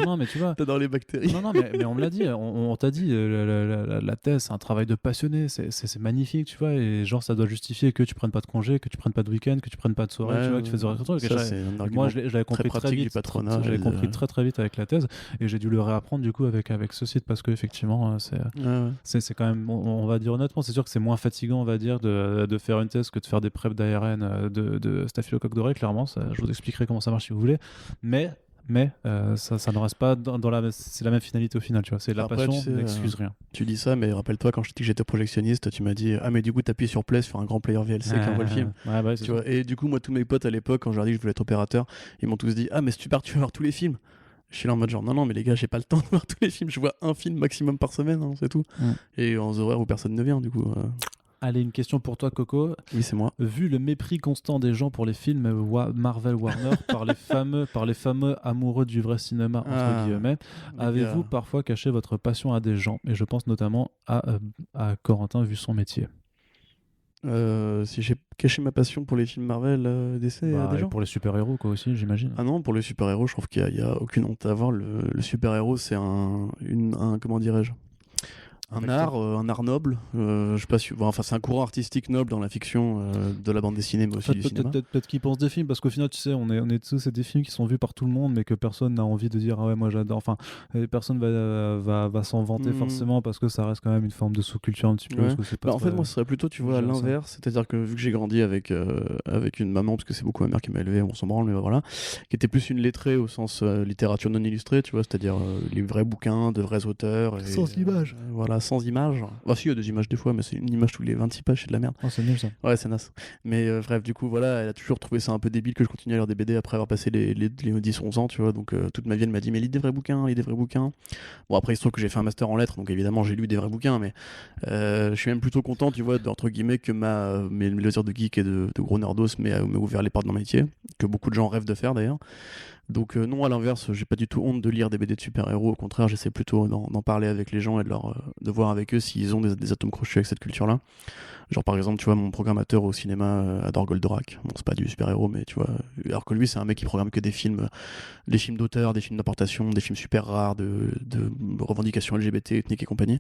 Non, mais tu vois. T'adores les bactéries. Non, mais on me l'a dit. On t'a dit, la thèse, c'est un travail de passionné. C'est magnifique, tu vois. Et genre, ça doit justifier que tu prennes pas de congé, que tu prennes pas de week-end, que tu prennes pas de soirée, tu vois, que tu fasses des récréations. Moi, je l'avais compris très vite. J'avais compris très vite avec la thèse. Et j'ai dû le réapprendre, du coup, avec ce site, parce qu'effectivement, c'est quand même, on va dire honnêtement, c'est sûr que c'est moins fatigant, on va dire, de faire une thèse que de faire des prep d'ARN, de staphylocoque doré, clairement. Je vous expliquerai comment ça marche si vous voulez. Mais ça ne reste pas c'est la même finalité au final, tu vois. C'est la passion, n'excuse rien. Tu dis ça, mais rappelle-toi, quand je t'ai dit que j'étais projectionniste, tu m'as dit mais du coup t'appuies sur play sur un grand player VLC qui envoie le film. Tu vois. Et du coup, moi, tous mes potes à l'époque, quand je leur ai dit que je voulais être opérateur, ils m'ont tous dit mais si tu pars, tu vas voir tous les films. Je suis là en mode genre non mais les gars, j'ai pas le temps de voir tous les films, je vois un film maximum par semaine, c'est tout. Et en horaires où personne ne vient, du coup. Allez, une question pour toi, Coco. Oui, c'est moi. Vu le mépris constant des gens pour les films Marvel Warner par les fameux amoureux du vrai cinéma, entre guillemets, avez-vous parfois caché votre passion à des gens? Et je pense notamment à Corentin, vu son métier. Si j'ai caché ma passion pour les films Marvel, DC, des gens. Pour les super-héros, quoi, aussi, j'imagine. Ah non, pour les super-héros, je trouve qu'il y a aucune honte à avoir. Le super-héros, c'est un comment dirais-je, un art noble. Je sais pas si... enfin, c'est un courant artistique noble dans la fiction de la bande dessinée, mais aussi du cinéma. Peut-être qu'ils pensent des films, parce qu'au final, tu sais, on est tous, c'est des films qui sont vus par tout le monde, mais que personne n'a envie de dire ah ouais, moi j'adore. Enfin, personne va s'en vanter forcément, parce que ça reste quand même une forme de sous-culture un petit peu. Ouais. Parce que c'est pas en fait, moi, ce serait plutôt, tu vois, à l'inverse. C'est-à-dire que vu que j'ai grandi avec une maman, parce que c'est beaucoup ma mère qui m'a élevé, on s'en branle, mais voilà, qui était plus une lettrée au sens littérature non illustrée, tu vois, c'est-à-dire les vrais bouquins de vrais auteurs. Sans images. Voilà, sans images. Bah si, il y a des images des fois, mais c'est une image tous les 26 pages, c'est de la merde. Oh, c'est nul ça. Ouais, c'est naze. Mais bref, du coup, voilà, elle a toujours trouvé ça un peu débile que je continue à lire des BD après avoir passé les 10-11 ans, tu vois. Donc toute ma vie, elle m'a dit, mais lis des vrais bouquins, lis des vrais bouquins. Bon, après, il se trouve que j'ai fait un master en lettres, donc évidemment, j'ai lu des vrais bouquins, mais je suis même plutôt content, tu vois, entre guillemets, que mes loisirs de geek et de gros nerdos m'aient ouvert les portes d'un métier, que beaucoup de gens rêvent de faire d'ailleurs. Donc non, à l'inverse, j'ai pas du tout honte de lire des BD de super-héros. Au contraire, j'essaie plutôt d'en parler avec les gens et de voir avec eux s'ils ont des atomes crochus avec cette culture-là. Genre par exemple, tu vois, mon programmateur au cinéma adore Goldorak. Bon, c'est pas du super-héros, mais tu vois, alors que lui, c'est un mec qui programme que des films d'auteur, des films d'importation, des films super rares, de revendications LGBT, ethniques et compagnie.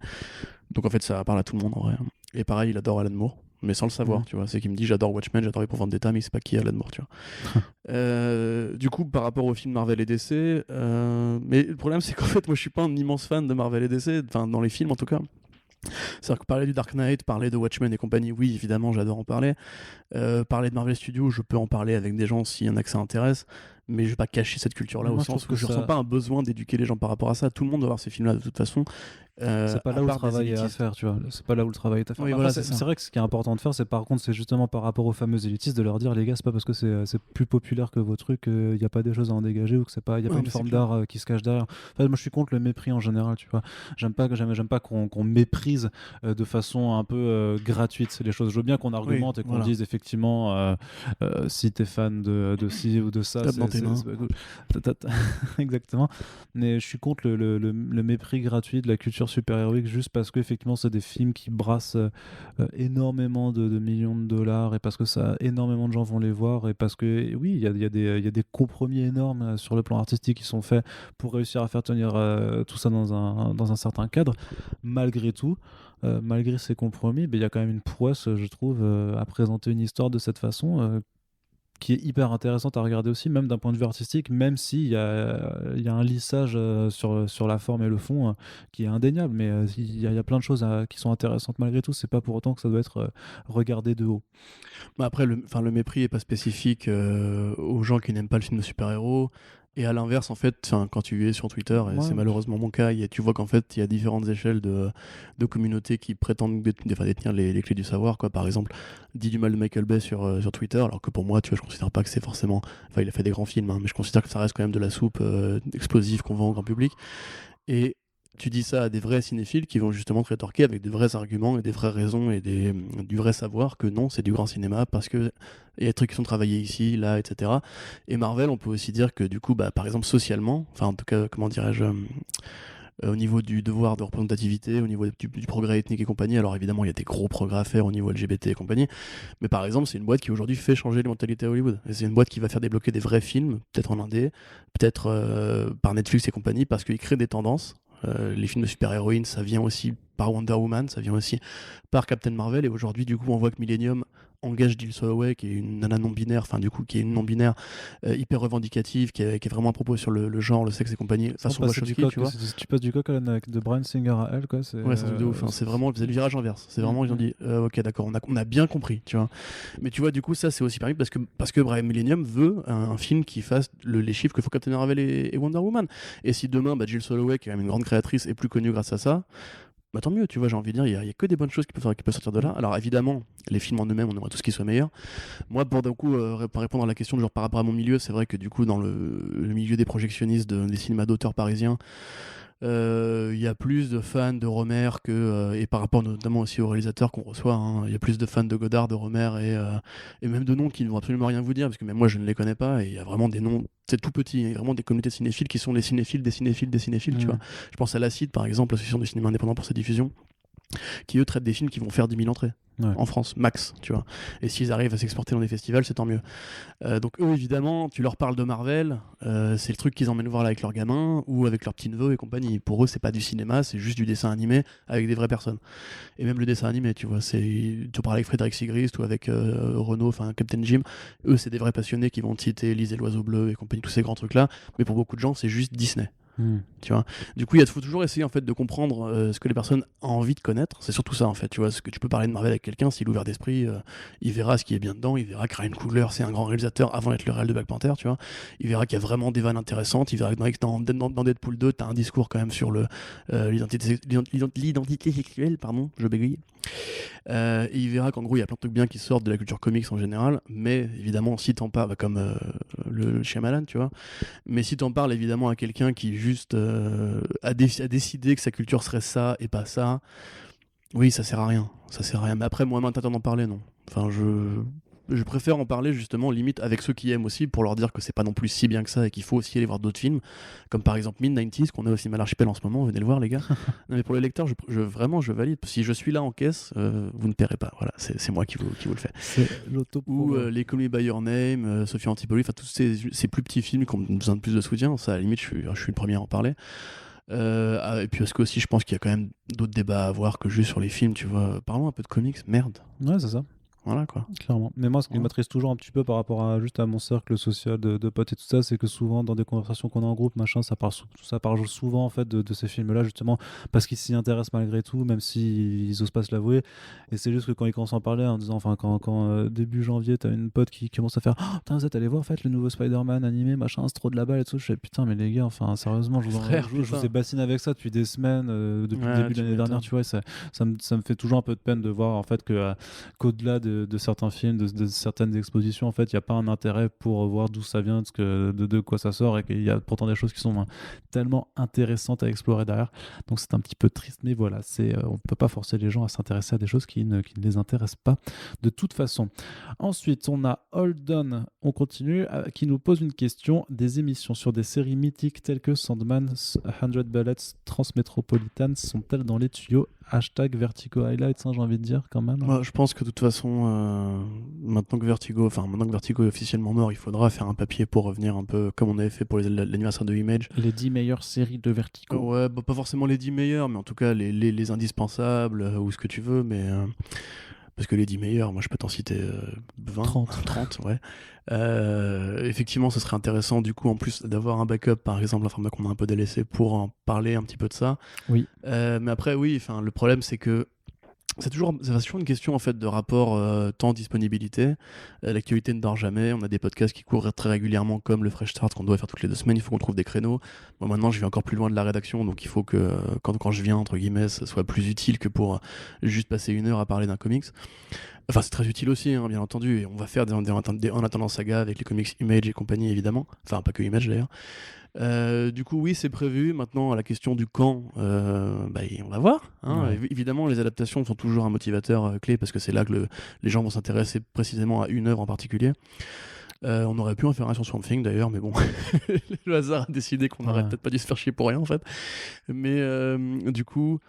Donc en fait, ça parle à tout le monde en vrai. Et pareil, il adore Alan Moore, mais sans le savoir, tu vois. C'est qu'il me dit j'adore Watchmen, j'adore pour Vendetta, mais il sait pas qui est Alan Moore, tu vois. Du coup, par rapport aux films Marvel et DC, mais le problème c'est qu'en fait, moi je suis pas un immense fan de Marvel et DC, enfin dans les films en tout cas. C'est-à-dire que parler du Dark Knight, parler de Watchmen et compagnie, oui, évidemment, j'adore en parler. Parler de Marvel Studios, je peux en parler avec des gens s'il y en a que ça intéresse, mais je vais pas cacher cette culture-là au sens que je ressens pas un besoin d'éduquer les gens par rapport à ça. Tout le monde doit voir ces films-là de toute façon. C'est pas là où le travail est à faire, tu vois. C'est pas là où le travail est à faire. Oui, voilà, c'est vrai que ce qui est important de faire, c'est par contre, c'est justement par rapport aux fameux élitistes de leur dire, les gars, c'est pas parce que c'est plus populaire que vos trucs, il y a pas des choses à en dégager ou que c'est pas, y a pas une forme d'art qui se cache derrière. Enfin, moi, je suis contre le mépris en général, tu vois. J'aime pas qu'on méprise de façon un peu gratuite les choses. Je veux bien qu'on argumente et qu'on dise effectivement si t'es fan de ci ou de ça, exactement. Mais je suis contre le mépris gratuit de la culture super-héroïque juste parce qu'effectivement c'est des films qui brassent énormément de millions de dollars et parce que ça, énormément de gens vont les voir et parce que oui, il y a des compromis énormes sur le plan artistique qui sont faits pour réussir à faire tenir tout ça dans un certain cadre. Malgré tout, malgré ces compromis, il y a quand même une prouesse, je trouve, à présenter une histoire de cette façon qui est hyper intéressante à regarder aussi, même d'un point de vue artistique, même s'il y a un lissage sur la forme et le fond qui est indéniable, mais il y a plein de choses qui sont intéressantes malgré tout. C'est pas pour autant que ça doit être regardé de haut. Bah après, le mépris est pas spécifique aux gens qui n'aiment pas le film de super-héros. Et à l'inverse, en fait, quand tu es sur Twitter, et c'est malheureusement mon cas, tu vois qu'en fait, il y a différentes échelles de communautés qui prétendent détenir les clés du savoir, quoi. Par exemple, dit du mal de Michael Bay sur Twitter, alors que pour moi, tu vois, je considère pas que c'est forcément... Enfin, il a fait des grands films, hein, mais je considère que ça reste quand même de la soupe explosive qu'on vend au grand public. Et tu dis ça à des vrais cinéphiles qui vont justement te rétorquer avec des vrais arguments et des vraies raisons et du vrai savoir que non, c'est du grand cinéma parce que il y a des trucs qui sont travaillés ici, là, etc. Et Marvel, on peut aussi dire que du coup, par exemple, socialement, enfin en tout cas, comment dirais-je, au niveau du devoir de représentativité, au niveau du progrès ethnique et compagnie, alors évidemment, il y a des gros progrès à faire au niveau LGBT et compagnie, mais par exemple, c'est une boîte qui aujourd'hui fait changer les mentalités à Hollywood. Et c'est une boîte qui va faire débloquer des vrais films, peut-être en indé, peut-être par Netflix et compagnie, parce qu'ils créent des tendances. Les films de super-héroïnes, ça vient aussi par Wonder Woman, ça vient aussi par Captain Marvel, et aujourd'hui, du coup, on voit que Millennium engage Jill Soloway, qui est une nana non-binaire, enfin du coup, qui est une non-binaire hyper revendicative, qui est vraiment à propos sur le genre, le sexe et compagnie, façon Wachowski, tu vois. Tu passes du coq à l'âne de Bryan Singer à elle, quoi. Ouais, c'est un truc de ouf, hein. C'est vraiment le virage inverse. C'est vraiment, ils ont dit, ok, d'accord, on a bien compris, tu vois. Mais tu vois, du coup, ça, c'est aussi permis parce que Brian Millennium veut un film qui fasse les chiffres que faut Captain Marvel et Wonder Woman. Et si demain, Jill Soloway, qui est quand même une grande créatrice, est plus connue grâce à ça, tant mieux, tu vois, j'ai envie de dire, il y a que des bonnes choses qui peuvent sortir de là. Alors évidemment, les films en eux-mêmes, on aimerait tous qu'ils soient meilleurs. Moi, pour d'un coup, répondre à la question, genre par rapport à mon milieu, c'est vrai que du coup, dans le milieu des projectionnistes des cinémas d'auteurs parisiens, il y a plus de fans de Romer et par rapport notamment aussi aux réalisateurs qu'on reçoit, hein, il y a plus de fans de Godard, de Romer et même de noms qui ne vont absolument rien vous dire parce que même moi je ne les connais pas et il y a vraiment des noms, c'est tout petit, il y a vraiment des communautés de cinéphiles qui sont les cinéphiles des cinéphiles des cinéphiles, tu vois. Je pense à l'Acide par exemple, l'association du cinéma indépendant pour sa diffusion, qui eux traitent des films qui vont faire 10 000 entrées. En France, max, tu vois. Et s'ils arrivent à s'exporter dans des festivals, c'est tant mieux. Donc eux, évidemment, tu leur parles de Marvel, c'est le truc qu'ils emmènent voir là avec leurs gamins ou avec leurs petits neveux et compagnie. Pour eux, c'est pas du cinéma, c'est juste du dessin animé avec des vraies personnes. Et même le dessin animé, tu vois, tu parles avec Frédéric Sigrist ou avec Renaud, enfin Captain Jim. Eux, c'est des vrais passionnés qui vont te citer Lise et l'oiseau bleu et compagnie, tous ces grands trucs-là. Mais pour beaucoup de gens, c'est juste Disney. Tu vois, du coup il faut toujours essayer en fait de comprendre ce que les personnes ont envie de connaître. C'est surtout ça en fait, tu vois, ce que tu peux parler de Marvel avec quelqu'un, s'il est ouvert d'esprit, il verra ce qui est bien dedans, il verra que Ryan Coogler c'est un grand réalisateur avant d'être le réal de Black Panther, tu vois, il verra qu'il y a vraiment des vannes intéressantes, il verra que dans Deadpool 2 t'as un discours quand même sur l'identité sexuelle, pardon, je bégaye. Et il verra qu'en gros il y a plein de trucs bien qui sortent de la culture comics en général, mais évidemment si t'en parles, comme le Shyamalan, tu vois, mais si t'en parles évidemment à quelqu'un qui juste a décidé que sa culture serait ça et pas ça, oui, ça sert à rien, mais après moi m'interdire d'en parler, non, enfin je préfère en parler justement limite avec ceux qui aiment aussi, pour leur dire que c'est pas non plus si bien que ça et qu'il faut aussi aller voir d'autres films, comme par exemple Mid-90s qu'on a au cinéma l'Archipel en ce moment, venez le voir les gars. Non, mais pour les lecteurs, vraiment je valide, si je suis là en caisse, vous ne paierez pas, voilà, c'est moi qui vous le fais. C'est ou les Call Me By Your Name, Sophie Antipoli, enfin tous ces plus petits films qui ont besoin de plus de soutien, ça à la limite je suis le premier à en parler. Et puis parce que aussi je pense qu'il y a quand même d'autres débats à avoir que juste sur les films, tu vois. Parlons un peu de comics, merde. Ouais, c'est ça. Voilà quoi. Clairement. Mais moi, ce qui m'attriste toujours un petit peu par rapport à mon cercle social de potes et tout ça, c'est que souvent dans des conversations qu'on a en groupe, machin, ça parle souvent en fait de ces films-là, justement, parce qu'ils s'y intéressent malgré tout, même s'ils osent pas se l'avouer. Et c'est juste que quand ils commencent à en parler, en disant, enfin, quand début janvier, t'as une pote qui commence à faire, oh, putain, vous êtes allé voir en fait le nouveau Spider-Man animé, machin, c'est trop de la balle et tout. Je fais, putain, mais les gars, enfin, sérieusement, je vous ai bassiné avec ça depuis des semaines, depuis le début de l'année dernière, tu vois. Ça me fait toujours un peu de peine de voir en fait qu'au-delà de certains films, de certaines expositions, en fait, il n'y a pas un intérêt pour voir d'où ça vient, de quoi ça sort, et qu'il y a pourtant des choses qui sont tellement intéressantes à explorer derrière. Donc c'est un petit peu triste, mais voilà, on ne peut pas forcer les gens à s'intéresser à des choses qui ne les intéressent pas de toute façon. Ensuite, on a Holden, on continue, qui nous pose une question. Des émissions sur des séries mythiques telles que Sandman, 100 Bullets, Transmétropolitan sont-elles dans les tuyaux ? #Vertigo Highlights, j'ai envie de dire quand même. Je pense que de toute façon, maintenant que Vertigo est officiellement mort, il faudra faire un papier pour revenir un peu comme on avait fait pour l'anniversaire de Image. Les 10 meilleures séries de Vertigo. Ouais, pas forcément les 10 meilleures, mais en tout cas les indispensables ou ce que tu veux, mais parce que les 10 meilleurs, moi je peux t'en citer 20, 30, ouais. Effectivement, ce serait intéressant du coup en plus d'avoir un backup, par exemple un format qu'on a un peu délaissé, pour en parler un petit peu de ça. Oui. Mais après oui, le problème c'est que c'est toujours une question en fait de rapport temps-disponibilité. L'actualité ne dort jamais. On a des podcasts qui courent très régulièrement, comme le Fresh Start qu'on doit faire toutes les 2 semaines. Il faut qu'on trouve des créneaux. Moi maintenant, je vais encore plus loin de la rédaction, donc il faut que quand je viens entre guillemets, ça soit plus utile que pour juste passer 1 heure à parler d'un comics. Enfin, c'est très utile aussi, hein, bien entendu. Et on va faire en attendant saga avec les comics Image et compagnie, évidemment. Enfin, pas que Image d'ailleurs. Du coup, oui, c'est prévu. Maintenant, à la question du quand, on va voir. Hein. Ouais. Évidemment, les adaptations sont toujours un motivateur clé parce que c'est là que les gens vont s'intéresser précisément à une œuvre en particulier. On aurait pu en faire un sur Swamp Thing d'ailleurs, mais bon, le hasard a décidé qu'on n'aurait peut-être pas dû se faire chier pour rien en fait. Mais du coup,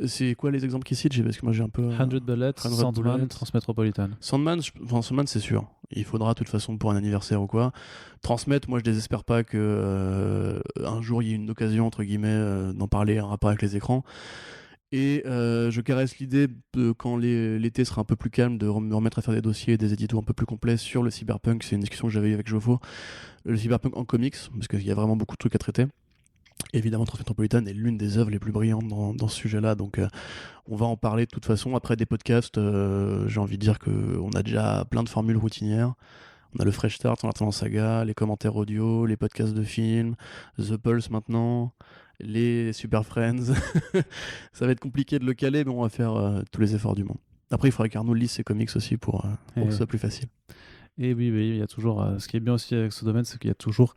c'est quoi les exemples qu'ils citent? Parce que moi j'ai un peu. 100 Bullets, Sandman, Transmétropolitan. Sandman, c'est sûr. Il faudra de toute façon pour un anniversaire ou quoi. Transmettre, moi je désespère pas que un jour il y ait une occasion entre guillemets d'en parler en rapport avec les écrans. Et je caresse l'idée de quand l'été sera un peu plus calme de me remettre à faire des dossiers, des éditos un peu plus complets sur le cyberpunk. C'est une discussion que j'avais eue avec Jofo. Le cyberpunk en comics, parce qu'il y a vraiment beaucoup de trucs à traiter. Évidemment, Transmétropolitan est l'une des œuvres les plus brillantes dans ce sujet-là, donc on va en parler de toute façon. Après des podcasts, j'ai envie de dire qu'on a déjà plein de formules routinières. On a le Fresh Start, on attend la saga, les commentaires audio, les podcasts de films, The Pulse maintenant, les Super Friends. Ça va être compliqué de le caler, mais on va faire tous les efforts du monde. Après, il faudrait qu'Arnaud lise ses comics aussi pour que ce soit plus facile. Et oui, il y a toujours. Ce qui est bien aussi avec ce domaine, c'est qu'il y a toujours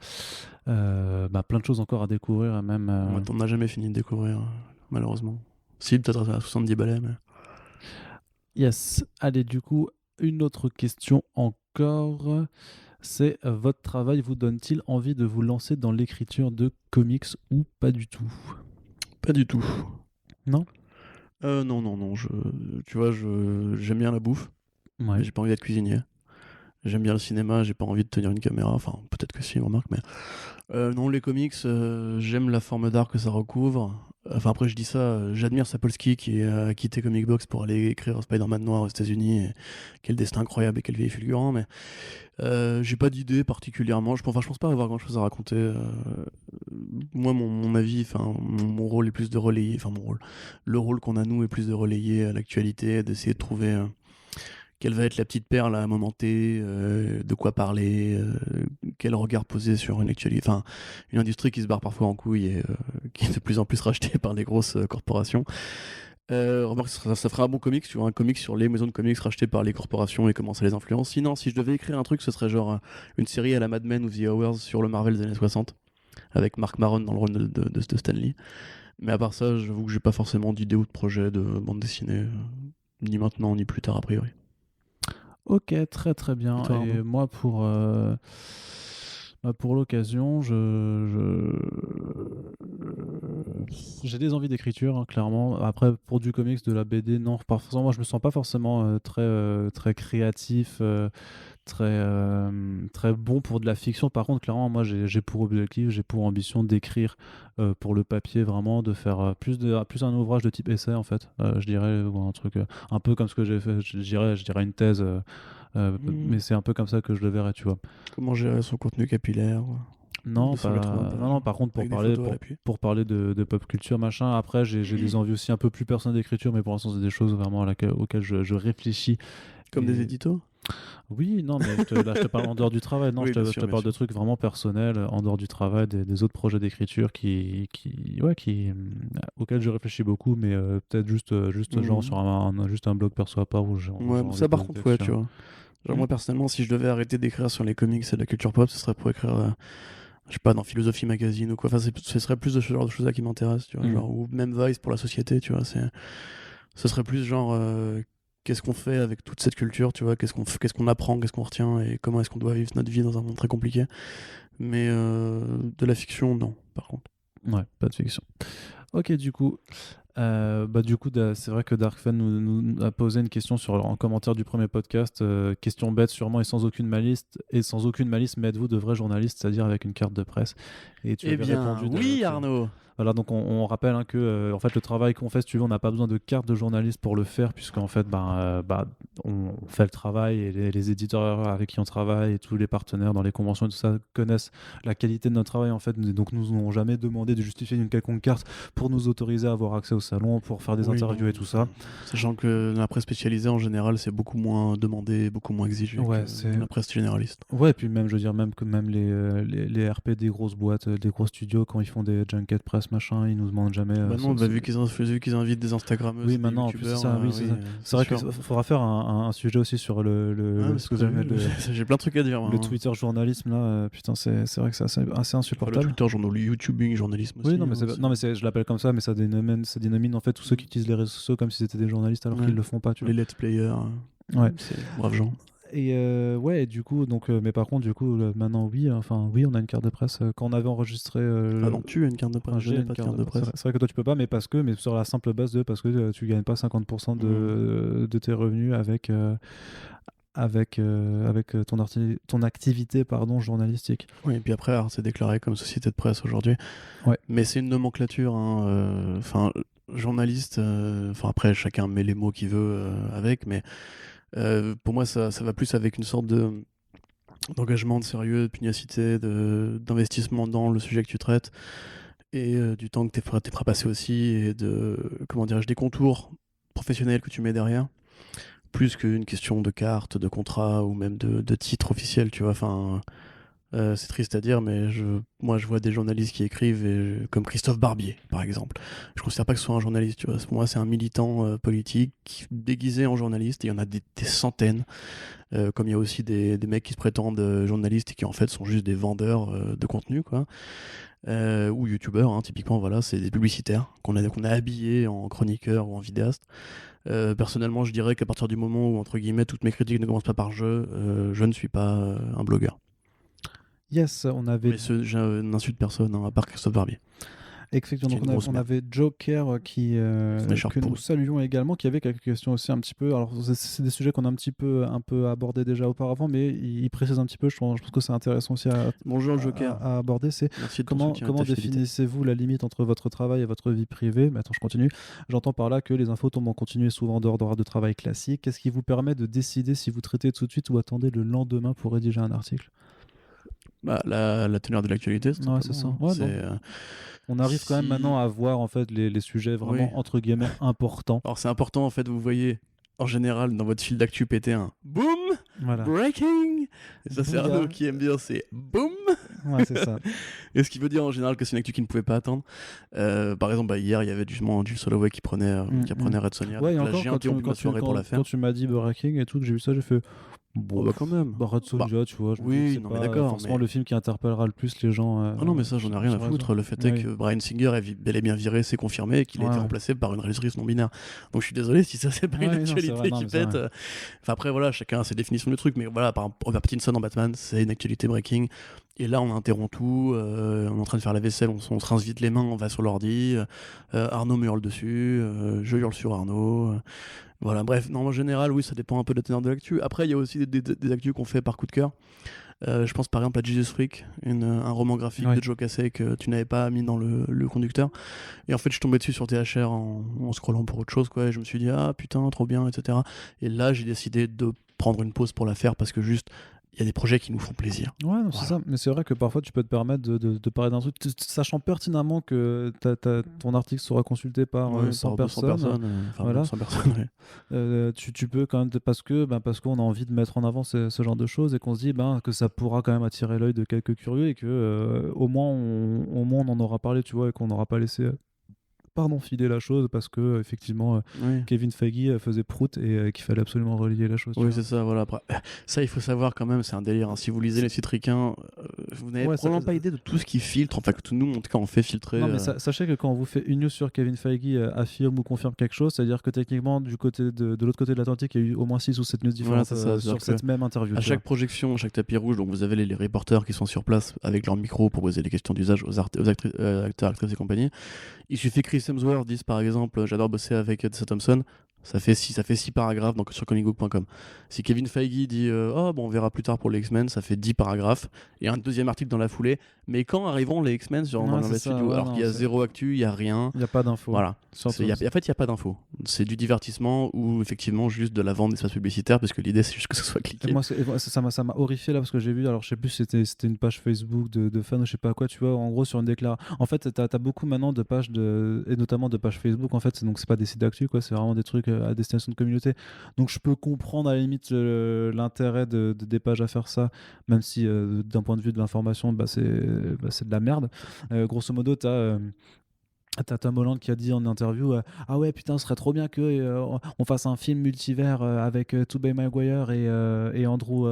plein de choses encore à découvrir. Même, On n'a jamais fini de découvrir, malheureusement. Si, peut-être à 70 balais, mais. Yes. Allez, du coup, une autre question encore. C'est votre travail vous donne-t-il envie de vous lancer dans l'écriture de comics ou pas du tout? Pas du tout. Non? Non. Tu vois, j'aime bien la bouffe, mais j'ai pas envie d'être cuisinier. J'aime bien le cinéma, j'ai pas envie de tenir une caméra. Enfin, peut-être que si, remarque, mais non, les comics, j'aime la forme d'art que ça recouvre. Enfin, après, je dis ça, j'admire Sapolsky qui a quitté Comic Box pour aller écrire Spider-Man Noir aux États-Unis. Et quel destin incroyable et quel vieil fulgurant, mais j'ai pas d'idée particulièrement. Je pense pas avoir grand-chose à raconter. Moi, mon avis, enfin, mon rôle est plus de relayer. Enfin, mon rôle. Le rôle qu'on a, nous, est plus de relayer l'actualité, d'essayer de trouver quelle va être la petite perle à un moment T, de quoi parler, quel regard poser sur une actualité. Enfin, une industrie qui se barre parfois en couille et qui est de plus en plus rachetée par des grosses corporations. Remarque, ça ferait un bon comics, tu vois, un comics sur les maisons de comics rachetées par les corporations et comment ça les influence. Sinon, si je devais écrire un truc, ce serait genre une série à la Mad Men ou The Hours sur le Marvel des années 60, avec Mark Maron dans le rôle de Stan Lee. Mais à part ça, j'avoue que j'ai pas forcément d'idée ou de projet de bande dessinée, ni maintenant, ni plus tard, a priori. Ok, très très bien. Et toi, Et moi, pour l'occasion, j'ai des envies d'écriture, hein, clairement. Après, pour du comics, de la BD, non. Pas forcément, moi, je me sens pas forcément très créatif, très bon pour de la fiction. Par contre, clairement, moi, j'ai pour objectif, j'ai pour ambition d'écrire pour le papier, vraiment, de faire plus un ouvrage de type essai, en fait. Je dirais, ou un truc un peu comme ce que j'ai fait. Je dirais une thèse. Mais c'est un peu comme ça que je le verrais, tu vois. Comment gérer son contenu capillaire Non, par contre, pour parler de pop culture, machin, après, j'ai des envies aussi un peu plus personnelles d'écriture, mais pour l'instant, c'est des choses vraiment auxquelles je réfléchis. Comme des éditos. Oui, non, mais là, je te parle en dehors du travail. Non, oui, je te parle de trucs vraiment personnels, en dehors du travail, des autres projets d'écriture auxquels je réfléchis beaucoup, mais peut-être juste genre sur juste un blog perso à part où ça, par contre, ouais, tu vois. Genre, moi, personnellement, si je devais arrêter d'écrire sur les comics et la culture pop, ce serait pour écrire, je sais pas, dans Philosophie Magazine ou quoi. Enfin, ce serait plus de ce genre de choses-là qui m'intéressent, tu vois. Genre, ou même Vice pour la société, tu vois. Ce serait plus genre, qu'est-ce qu'on fait avec toute cette culture, tu vois. Qu'est-ce qu'on apprend, qu'est-ce qu'on retient et comment est-ce qu'on doit vivre notre vie dans un monde très compliqué. Mais de la fiction, non, par contre. Ouais, pas de fiction. Ok, du coup, c'est vrai que Darkfan nous a posé une question en commentaire du premier podcast. Question bête sûrement et sans aucune malice. Mais êtes-vous de vrais journalistes, c'est-à-dire avec une carte de presse? Et tu avais répondu oui, Arnaud. Voilà, donc on rappelle que en fait, le travail qu'on fait, si tu veux, on n'a pas besoin de carte de journaliste pour le faire, puisqu'en fait, on fait le travail et les éditeurs avec qui on travaille et tous les partenaires dans les conventions et tout ça connaissent la qualité de notre travail, en fait. Donc, nous n'ont jamais demandé de justifier une quelconque carte pour nous autoriser à avoir accès au salon, pour faire des interviews et tout ça. Sachant que la presse spécialisée, en général, c'est beaucoup moins demandé, beaucoup moins exigé que la presse généraliste. Ouais, et puis même, je veux dire, même les RP des grosses boîtes, des gros studios, quand ils font des junkets presse, machin, ils nous demandent jamais. Vu qu'ils invitent des Instagrammeuses, oui, maintenant, en plus, c'est ça. C'est vrai qu'il faudra faire un sujet aussi sur j'ai plein de trucs à dire. Le Twitter journalisme, là, putain, c'est vrai que c'est assez insupportable. Le Twitter le YouTubing journalisme aussi. Oui, non, mais je l'appelle comme ça, mais ça dénomine en fait tous ceux qui utilisent les réseaux sociaux comme si c'était des journalistes alors qu'ils le font pas. Tu vois. Les let's players. Ouais. C'est braves gens. Et du coup, mais par contre, maintenant, oui, on a une carte de presse. Quand on avait enregistré. Non, tu as une carte de presse. J'ai une carte de presse. C'est vrai que toi, tu peux pas, mais sur la simple base parce que tu gagnes pas 50% de tes revenus avec ton activité journalistique. Oui, et puis après, c'est déclaré comme société de presse aujourd'hui. Ouais. Mais c'est une nomenclature. Journaliste, après, chacun met les mots qu'il veut avec, mais. Pour moi, ça va plus avec une sorte d'engagement, de sérieux, de pugnacité, d'investissement dans le sujet que tu traites et du temps que tu es prêt à passer aussi et des contours professionnels que tu mets derrière, plus qu'une question de carte, de contrat ou même de titre officiel, tu vois. C'est triste à dire, mais moi je vois des journalistes qui écrivent comme Christophe Barbier, par exemple. Je considère pas que ce soit un journaliste, tu vois. Pour moi, c'est un militant politique déguisé en journaliste. Et il y en a des centaines. Comme il y a aussi des mecs qui se prétendent journalistes et qui en fait sont juste des vendeurs de contenu, quoi. Ou youtubeurs, hein, typiquement, voilà, c'est des publicitaires qu'on a habillés en chroniqueurs ou en vidéastes. Personnellement, je dirais qu'à partir du moment où, entre guillemets, toutes mes critiques ne commencent pas par je ne suis pas un blogueur. Yes, on avait. Mais je n'insulte personne, hein, à part Christophe Barbier. Effectivement, donc on avait Joker que nous saluons également, qui avait quelques questions aussi un petit peu. Alors, c'est des sujets qu'on a un peu abordés déjà auparavant, mais il précise un petit peu. Je pense que c'est intéressant aussi Bonjour Joker. À aborder. C'est comment définissez-vous la limite entre votre travail et votre vie privée? Mais attends, je continue. J'entends par là que les infos tombent en continu et souvent en dehors d'horaires de travail classique. Qu'est-ce qui vous permet de décider si vous traitez tout de suite ou attendez le lendemain pour rédiger un article? La teneur de l'actualité, c'est ça. On arrive quand même maintenant à voir en fait les sujets vraiment entre guillemets importants. Alors c'est important en fait, vous voyez en général dans votre fil d'actu péter un boom, breaking. Et ça c'est Arnaud qui aime bien, c'est boom. Ouais, c'est ça. Et ce qui veut dire en général que c'est une actu qui ne pouvait pas attendre. Par exemple, hier il y avait justement Jules Soloway qui prenait Red Sonja. Ouais, et encore quand tu m'as dit breaking et tout, que j'ai vu ça, j'ai fait. Bon, bah quand même. Red Sonja, tu vois. Oui, non, mais d'accord. Forcément, le film qui interpellera le plus les gens. Ah non, mais ça, j'en ai rien à foutre. Le fait est que Bryan Singer est bel et bien viré, c'est confirmé, et qu'il a été remplacé par une réalisatrice non-binaire. Donc je suis désolé si ça, c'est pas une actualité qui pète. Enfin, après, voilà, chacun a ses définitions du truc, mais voilà, par exemple, Robert Pattinson en Batman, c'est une actualité breaking. Et là, on interrompt tout. On est en train de faire la vaisselle, on se rince vite les mains, on va sur l'ordi. Arnaud me hurle dessus. Je hurle sur Arnaud. Voilà, bref, non, en général, oui, ça dépend un peu de la teneur de l'actu. Après, il y a aussi des actus qu'on fait par coup de cœur. Je pense par exemple à Jesus Freak, un roman graphique de Joe Casey que tu n'avais pas mis dans le conducteur. Et en fait, je tombais dessus sur THR en scrollant pour autre chose, quoi. Et je me suis dit, ah putain, trop bien, etc. Et là, j'ai décidé de prendre une pause pour la faire parce que juste, il y a des projets qui nous font plaisir. Ouais, non, c'est ça. Mais c'est vrai que parfois, tu peux te permettre de parler d'un truc, sachant pertinemment que ton article sera consulté par 100 personnes. 100 personnes, tu peux quand même, parce qu'on a envie de mettre en avant ce genre de choses et qu'on se dit que ça pourra quand même attirer l'œil de quelques curieux et que au moins on en aura parlé, tu vois, et qu'on n'aura pas laissé filer la chose parce que effectivement Kevin Feige faisait prout et qu'il fallait absolument relier la chose. Oui, c'est ça, voilà. Après, ça, il faut savoir quand même, c'est un délire. Si vous lisez les sites ricains, vous n'avez probablement pas idée de tout ce qui filtre. Enfin, que nous, en tout cas, on fait filtrer. Non, mais sachez que quand on vous fait une news sur Kevin Feige affirme ou confirme quelque chose, c'est-à-dire que techniquement, de l'autre côté de l'Atlantique, il y a eu au moins 6 ou 7 news différentes sur cette même interview. À chaque projection, à chaque tapis rouge, donc vous avez les reporters qui sont sur place avec leur micro pour poser des questions d'usage aux acteurs, actrices et compagnie. Il suffit que Chris Hemsworth dise par exemple j'adore bosser avec Tessa Thompson, ça fait 6 paragraphes donc sur comicbook.com. Si Kevin Feige dit on verra plus tard pour les X-Men, ça fait 10 paragraphes et un deuxième article dans la foulée. Mais quand arriveront les X-Men dans le studio, alors qu'il y a zéro actu, il y a rien. Il n'y a pas d'infos. Voilà. En fait, il n'y a pas d'infos. C'est du divertissement ou effectivement juste de la vente d'espace publicitaire parce que l'idée c'est juste que ça soit cliqué. Et moi, ça m'a horrifié là parce que j'ai vu, alors je sais plus si c'était une page Facebook de fans ou je sais pas quoi, tu vois, en gros sur une déclaration. En fait, t'as beaucoup maintenant de pages et notamment de pages Facebook en fait, donc c'est pas des sites d'actu quoi, c'est vraiment des trucs à destination de communauté. Donc je peux comprendre à la limite l'intérêt des pages à faire ça, même si d'un point de vue de l'information, c'est de la merde. Grosso modo, t'as Tom Holland qui a dit en interview ah ouais putain ce serait trop bien que on fasse un film multivers avec Tobey Maguire et Andrew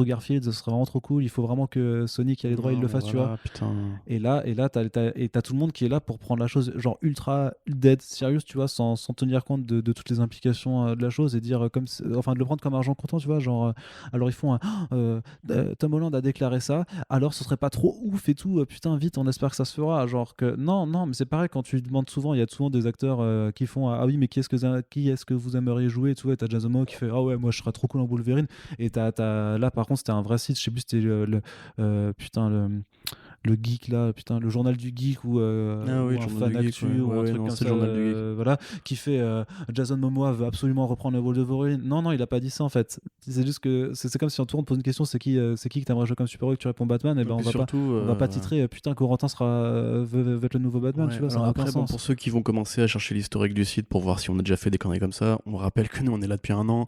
Garfield, ce serait vraiment trop cool, il faut vraiment que Sony qui a les droits il le fasse, tu vois. Putain. Et là t'as tout le monde qui est là pour prendre la chose genre ultra dead serious, tu vois, sans tenir compte de toutes les implications de la chose et dire de le prendre comme argent comptant, tu vois, genre alors ils font Tom Holland a déclaré ça, alors ce serait pas trop ouf et tout, putain vite on espère que ça se fera, genre que non mais c'est pareil quand tu demandes souvent, il y a souvent des acteurs qui font ah oui mais qui est-ce que vous aimeriez jouer, tu vois, et t'as Jason Momoa qui fait ah ouais moi je serais trop cool en Wolverine, et là par contre c'était un vrai site, je sais plus c'était le geek là, putain, le journal du geek ou un fan actu ou un truc comme ça, voilà, qui fait Jason Momoa veut absolument reprendre le rôle de Wolverine. Non, il a pas dit ça en fait. C'est juste que c'est comme si on te pose une question, c'est qui que t'aimerais jouer comme super-héros, que tu réponds Batman, et ben on va pas titrer putain Corentin veut être le nouveau Batman, tu vois. Alors après pour ceux qui vont commencer à chercher l'historique du site pour voir si on a déjà fait des conneries comme ça, on rappelle que nous on est là depuis 1 an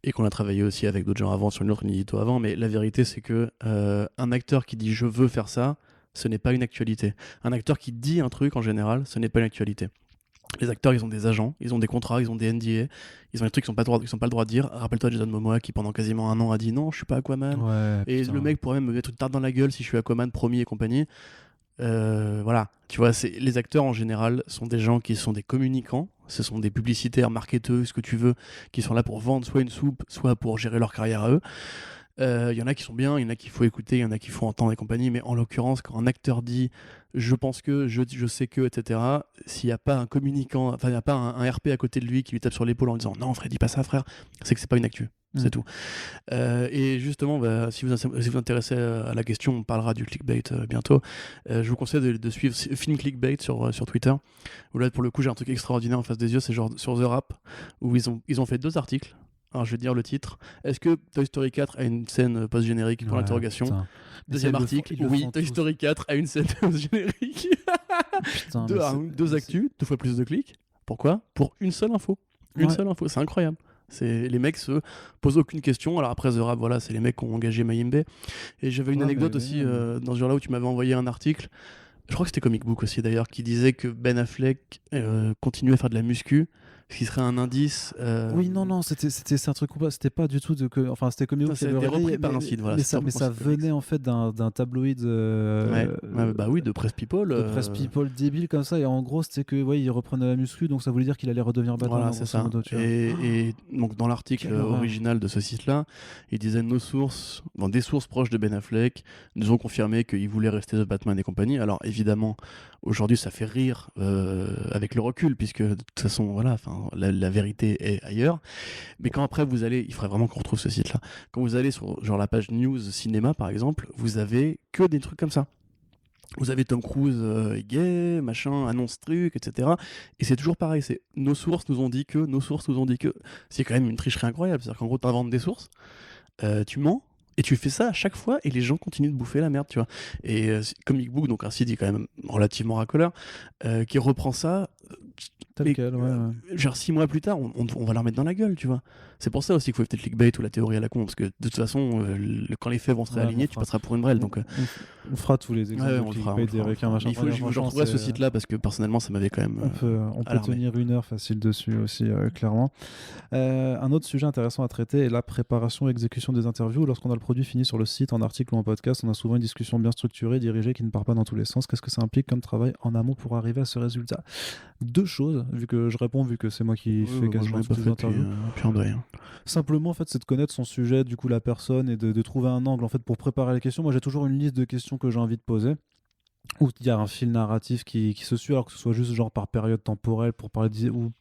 et qu'on a travaillé aussi avec d'autres gens avant sur une autre édito avant, mais la vérité c'est que un acteur qui dit je veux faire ça, ce n'est pas une actualité. Un acteur qui dit un truc, en général, ce n'est pas une actualité. Les acteurs, ils ont des agents, ils ont des contrats, ils ont des NDA, ils ont des trucs qu'ils n'ont pas le droit de dire. Rappelle-toi Jason Momoa qui, pendant quasiment 1 an, a dit non, je suis pas Aquaman. Ouais, et le mec pourrait même me mettre une tarte dans la gueule si je suis Aquaman, promis et compagnie. Voilà, tu vois, les acteurs en général sont des gens qui sont des communicants, ce sont des publicitaires, marketeurs, ce que tu veux, qui sont là pour vendre soit une soupe, soit pour gérer leur carrière à eux. Il y en a qui sont bien, il y en a qu'il faut écouter, il y en a qu'il faut entendre et compagnie, mais en l'occurrence, quand un acteur dit je pense que, je sais que, etc., s'il n'y a pas un communicant, enfin, il n'y a pas un RP à côté de lui qui lui tape sur l'épaule en disant non, Fred, dis pas ça, frère, c'est que c'est pas une actu. C'est tout. Et justement, si vous vous intéressez à la question, on parlera du clickbait bientôt. Je vous conseille de suivre Film Clickbait sur Twitter. Où là, pour le coup, j'ai un truc extraordinaire en face des yeux. C'est genre sur The Rap, où ils ont fait 2 articles. Alors, je vais dire le titre. Est-ce que Toy Story 4 a une scène post-générique pour l'interrogation? Deuxième article. Oui, Toy Story 4 a une scène post-générique. Deux actus, 2 fois plus de clics. Pourquoi? Pour une seule info. Une seule info. C'est incroyable. Les mecs se posent aucune question. Alors après The Rap, voilà, c'est les mecs qui ont engagé Mayimbe. Et j'avais une anecdote aussi dans ce genre-là où tu m'avais envoyé un article. Je crois que c'était Comic Book aussi d'ailleurs, qui disait que Ben Affleck continuait à faire de la muscu, ce qui serait un indice. Oui, non, c'était un truc complet. C'était pas du tout enfin, c'était Comic Book. Ça a été repris par un site, voilà. Mais ça venait en fait d'un tabloïd. Bah oui, de Press People. De Press People débile comme ça. Et en gros, c'était que il reprenait la muscu, donc ça voulait dire qu'il allait redevenir Batman. Voilà, c'est ça. Modo, et donc dans l'article original de ce site-là, il disait des sources proches de Ben Affleck nous ont confirmé qu'il voulait rester The Batman et compagnie. Alors évidemment, aujourd'hui, ça fait rire avec le recul, puisque de toute façon, voilà, la vérité est ailleurs. Mais quand après vous allez, il faudrait vraiment qu'on retrouve ce site-là. Quand vous allez sur genre la page news cinéma par exemple, vous avez que des trucs comme ça. Vous avez Tom Cruise gay, machin, annonce truc, etc. Et c'est toujours pareil, c'est nos sources nous ont dit que. C'est quand même une tricherie incroyable. C'est-à-dire qu'en gros, t'inventes des sources, tu ments, et tu fais ça à chaque fois, et les gens continuent de bouffer la merde, tu vois. Et Comic Book, donc un site qui est quand même relativement racoleur, qui reprend ça. Genre 6 mois plus tard, on va leur mettre dans la gueule, tu vois. C'est pour ça aussi qu'il faut éviter le clickbait ou la théorie à la con, parce que de toute façon, quand les faits vont se réaligner, tu passeras pour une brêle. Donc, on fera tous les exemples de clickbait des requins, machin. Je retrouverai ce site-là parce que personnellement, ça m'avait quand même. On peut tenir 1 heure facile dessus aussi, clairement. Un autre sujet intéressant à traiter est la préparation et exécution des interviews. Lorsqu'on a le produit fini sur le site, en article ou en podcast, on a souvent une discussion bien structurée, dirigée, qui ne part pas dans tous les sens. Qu'est-ce que ça implique comme travail en amont pour arriver à ce résultat? 2 choses, vu que c'est moi qui fais quasiment toutes les interviews. Simplement, en fait, c'est de connaître son sujet, du coup la personne, et de trouver un angle en fait pour préparer les questions. Moi, j'ai toujours une liste de questions que j'ai envie de poser, où il y a un fil narratif qui se suit, alors que ce soit juste genre par période temporelle pour parler ou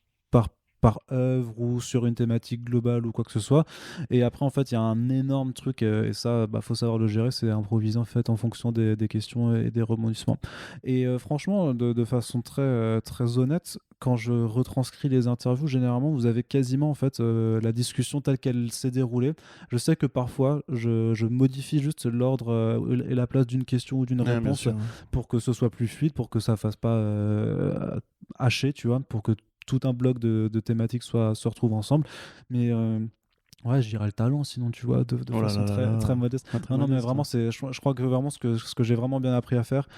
par œuvre ou sur une thématique globale ou quoi que ce soit. Et après, en fait, il y a un énorme truc, et ça, faut savoir le gérer, c'est improviser en fait en fonction des questions et des rebondissements. Et franchement, de façon très, très honnête, quand je retranscris les interviews, généralement, vous avez quasiment en fait la discussion telle qu'elle s'est déroulée. Je sais que parfois, je modifie juste l'ordre et la place d'une question ou d'une réponse pour que ce soit plus fluide, pour que ça fasse pas haché, tu vois, pour que tout un bloc de thématiques se retrouve ensemble. Mais je dirais le talent, sinon, tu vois, de façon très modeste. Non, mais vraiment, je crois que vraiment ce que j'ai vraiment bien appris à faire,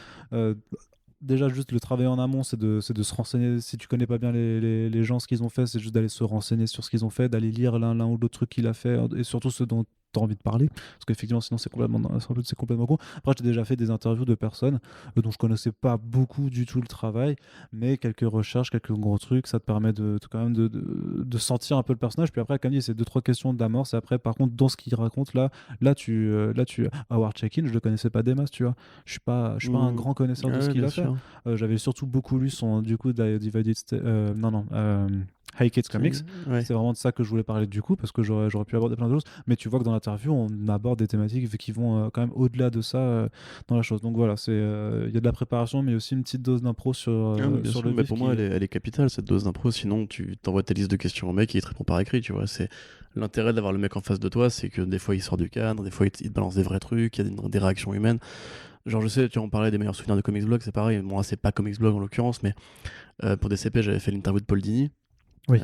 déjà juste le travail en amont, c'est de se renseigner. Si tu connais pas bien les gens, ce qu'ils ont fait, c'est juste d'aller se renseigner sur ce qu'ils ont fait, d'aller lire l'un ou l'autre truc qu'il a fait, et surtout ce dont tu as envie de parler, parce qu'effectivement sinon c'est complètement con. Après, j'ai déjà fait des interviews de personnes dont je connaissais pas beaucoup du tout le travail, mais quelques recherches, quelques gros trucs, ça te permet quand même de sentir un peu le personnage. Puis après, comme dit, c'est 2-3 questions d'amorce, et après par contre dans ce qu'il raconte là tu Howard Chaykin, je le connaissais pas des masses, tu vois. Je suis pas un grand connaisseur de ce qu'il a fait. J'avais surtout beaucoup lu son Divided Hey Kids Comics. C'est vraiment de ça que je voulais parler du coup, parce que j'aurais pu aborder plein de choses, mais tu vois que dans l'interview on aborde des thématiques qui vont quand même au-delà de ça dans la chose. Donc voilà, il y a de la préparation, mais aussi une petite dose d'impro sur le vif. Pour moi elle est capitale, cette dose d'impro, sinon tu t'envoies ta liste de questions au mec et il te répond par écrit, tu vois. C'est l'intérêt d'avoir le mec en face de toi, c'est que des fois il sort du cadre, des fois il te balance des vrais trucs, il y a des réactions humaines. Genre, je sais, tu en parlais des meilleurs souvenirs de Comics Blog, c'est pareil. Moi, c'est pas Comics Blog en l'occurrence, mais pour DCP, j'avais fait l'interview de Paul Dini. Oui.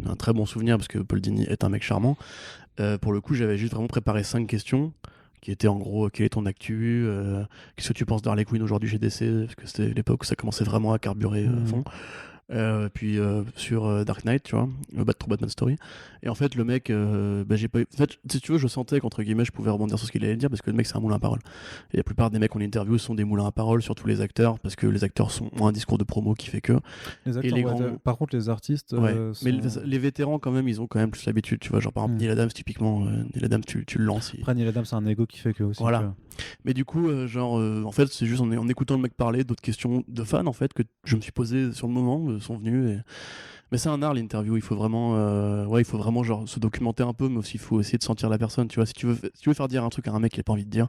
Un très bon souvenir parce que Paul Dini est un mec charmant. Pour le coup, j'avais juste vraiment préparé 5 questions qui étaient en gros: quel est ton actu, qu'est-ce que tu penses d'Harley Quinn aujourd'hui chez DC, parce que c'était l'époque où ça commençait vraiment à carburer à fond. Puis sur Dark Knight, tu vois, Batman Story. Et en fait, le mec, j'ai pas eu... En fait, si tu veux, je sentais qu'entre guillemets, je pouvais rebondir sur ce qu'il allait dire parce que le mec, c'est un moulin à parole. Et la plupart des mecs qu'on interview sont des moulins à parole, surtout les acteurs, parce que les acteurs ont un discours de promo qui fait que. Les acteurs, par contre, les artistes. Mais les vétérans, quand même, ils ont quand même plus l'habitude, tu vois. Genre, par exemple, Neil Adams, typiquement, Neil Adams, tu le lances. Après, Neil Adams, c'est un ego qui fait que aussi. Voilà. Que... Mais du coup, en fait, c'est juste en écoutant le mec parler, d'autres questions de fans, en fait, que je me suis posé sur le moment, sont venus. Mais c'est un art, l'interview. Il faut vraiment, genre, se documenter un peu, mais aussi, il faut essayer de sentir la personne. Tu vois, si tu veux faire dire un truc à un mec qui n'a pas envie de dire,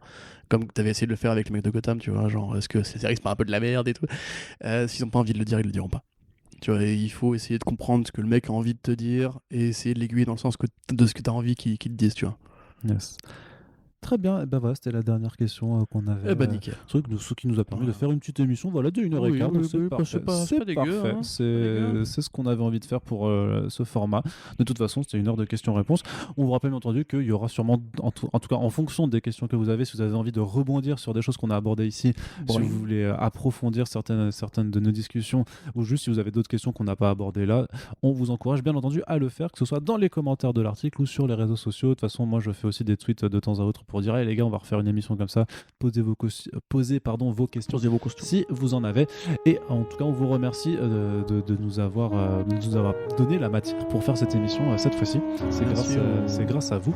comme tu avais essayé de le faire avec le mec de Gotham, tu vois, genre, est-ce que c'est série, c'est pas un peu de la merde et tout. S'ils n'ont pas envie de le dire, ils le diront pas. Tu vois, il faut essayer de comprendre ce que le mec a envie de te dire et essayer de l'aiguiller dans le sens de ce que tu as envie qu'il te dise, tu vois. Yes. Très bien, et ben voilà, c'était la dernière question qu'on avait. Eh ben nickel. Ce qui nous a permis de faire une petite émission, voilà, de 1h15. C'est pas dégueu. Parfait. C'est ce qu'on avait envie de faire pour ce format. De toute façon, c'était 1 heure de questions-réponses. On vous rappelle bien entendu qu'il y aura sûrement, en tout cas en fonction des questions que vous avez, si vous avez envie de rebondir sur des choses qu'on a abordées ici, si vous voulez approfondir certaines de nos discussions, ou juste si vous avez d'autres questions qu'on n'a pas abordées là, on vous encourage bien entendu à le faire, que ce soit dans les commentaires de l'article ou sur les réseaux sociaux. De toute façon, moi je fais aussi des tweets de temps à autre pour dire hey, les gars, on va refaire une émission comme ça, posez vos questions si vous en avez. Et en tout cas, on vous remercie de nous avoir donné la matière pour faire cette émission cette fois-ci. C'est grâce à vous.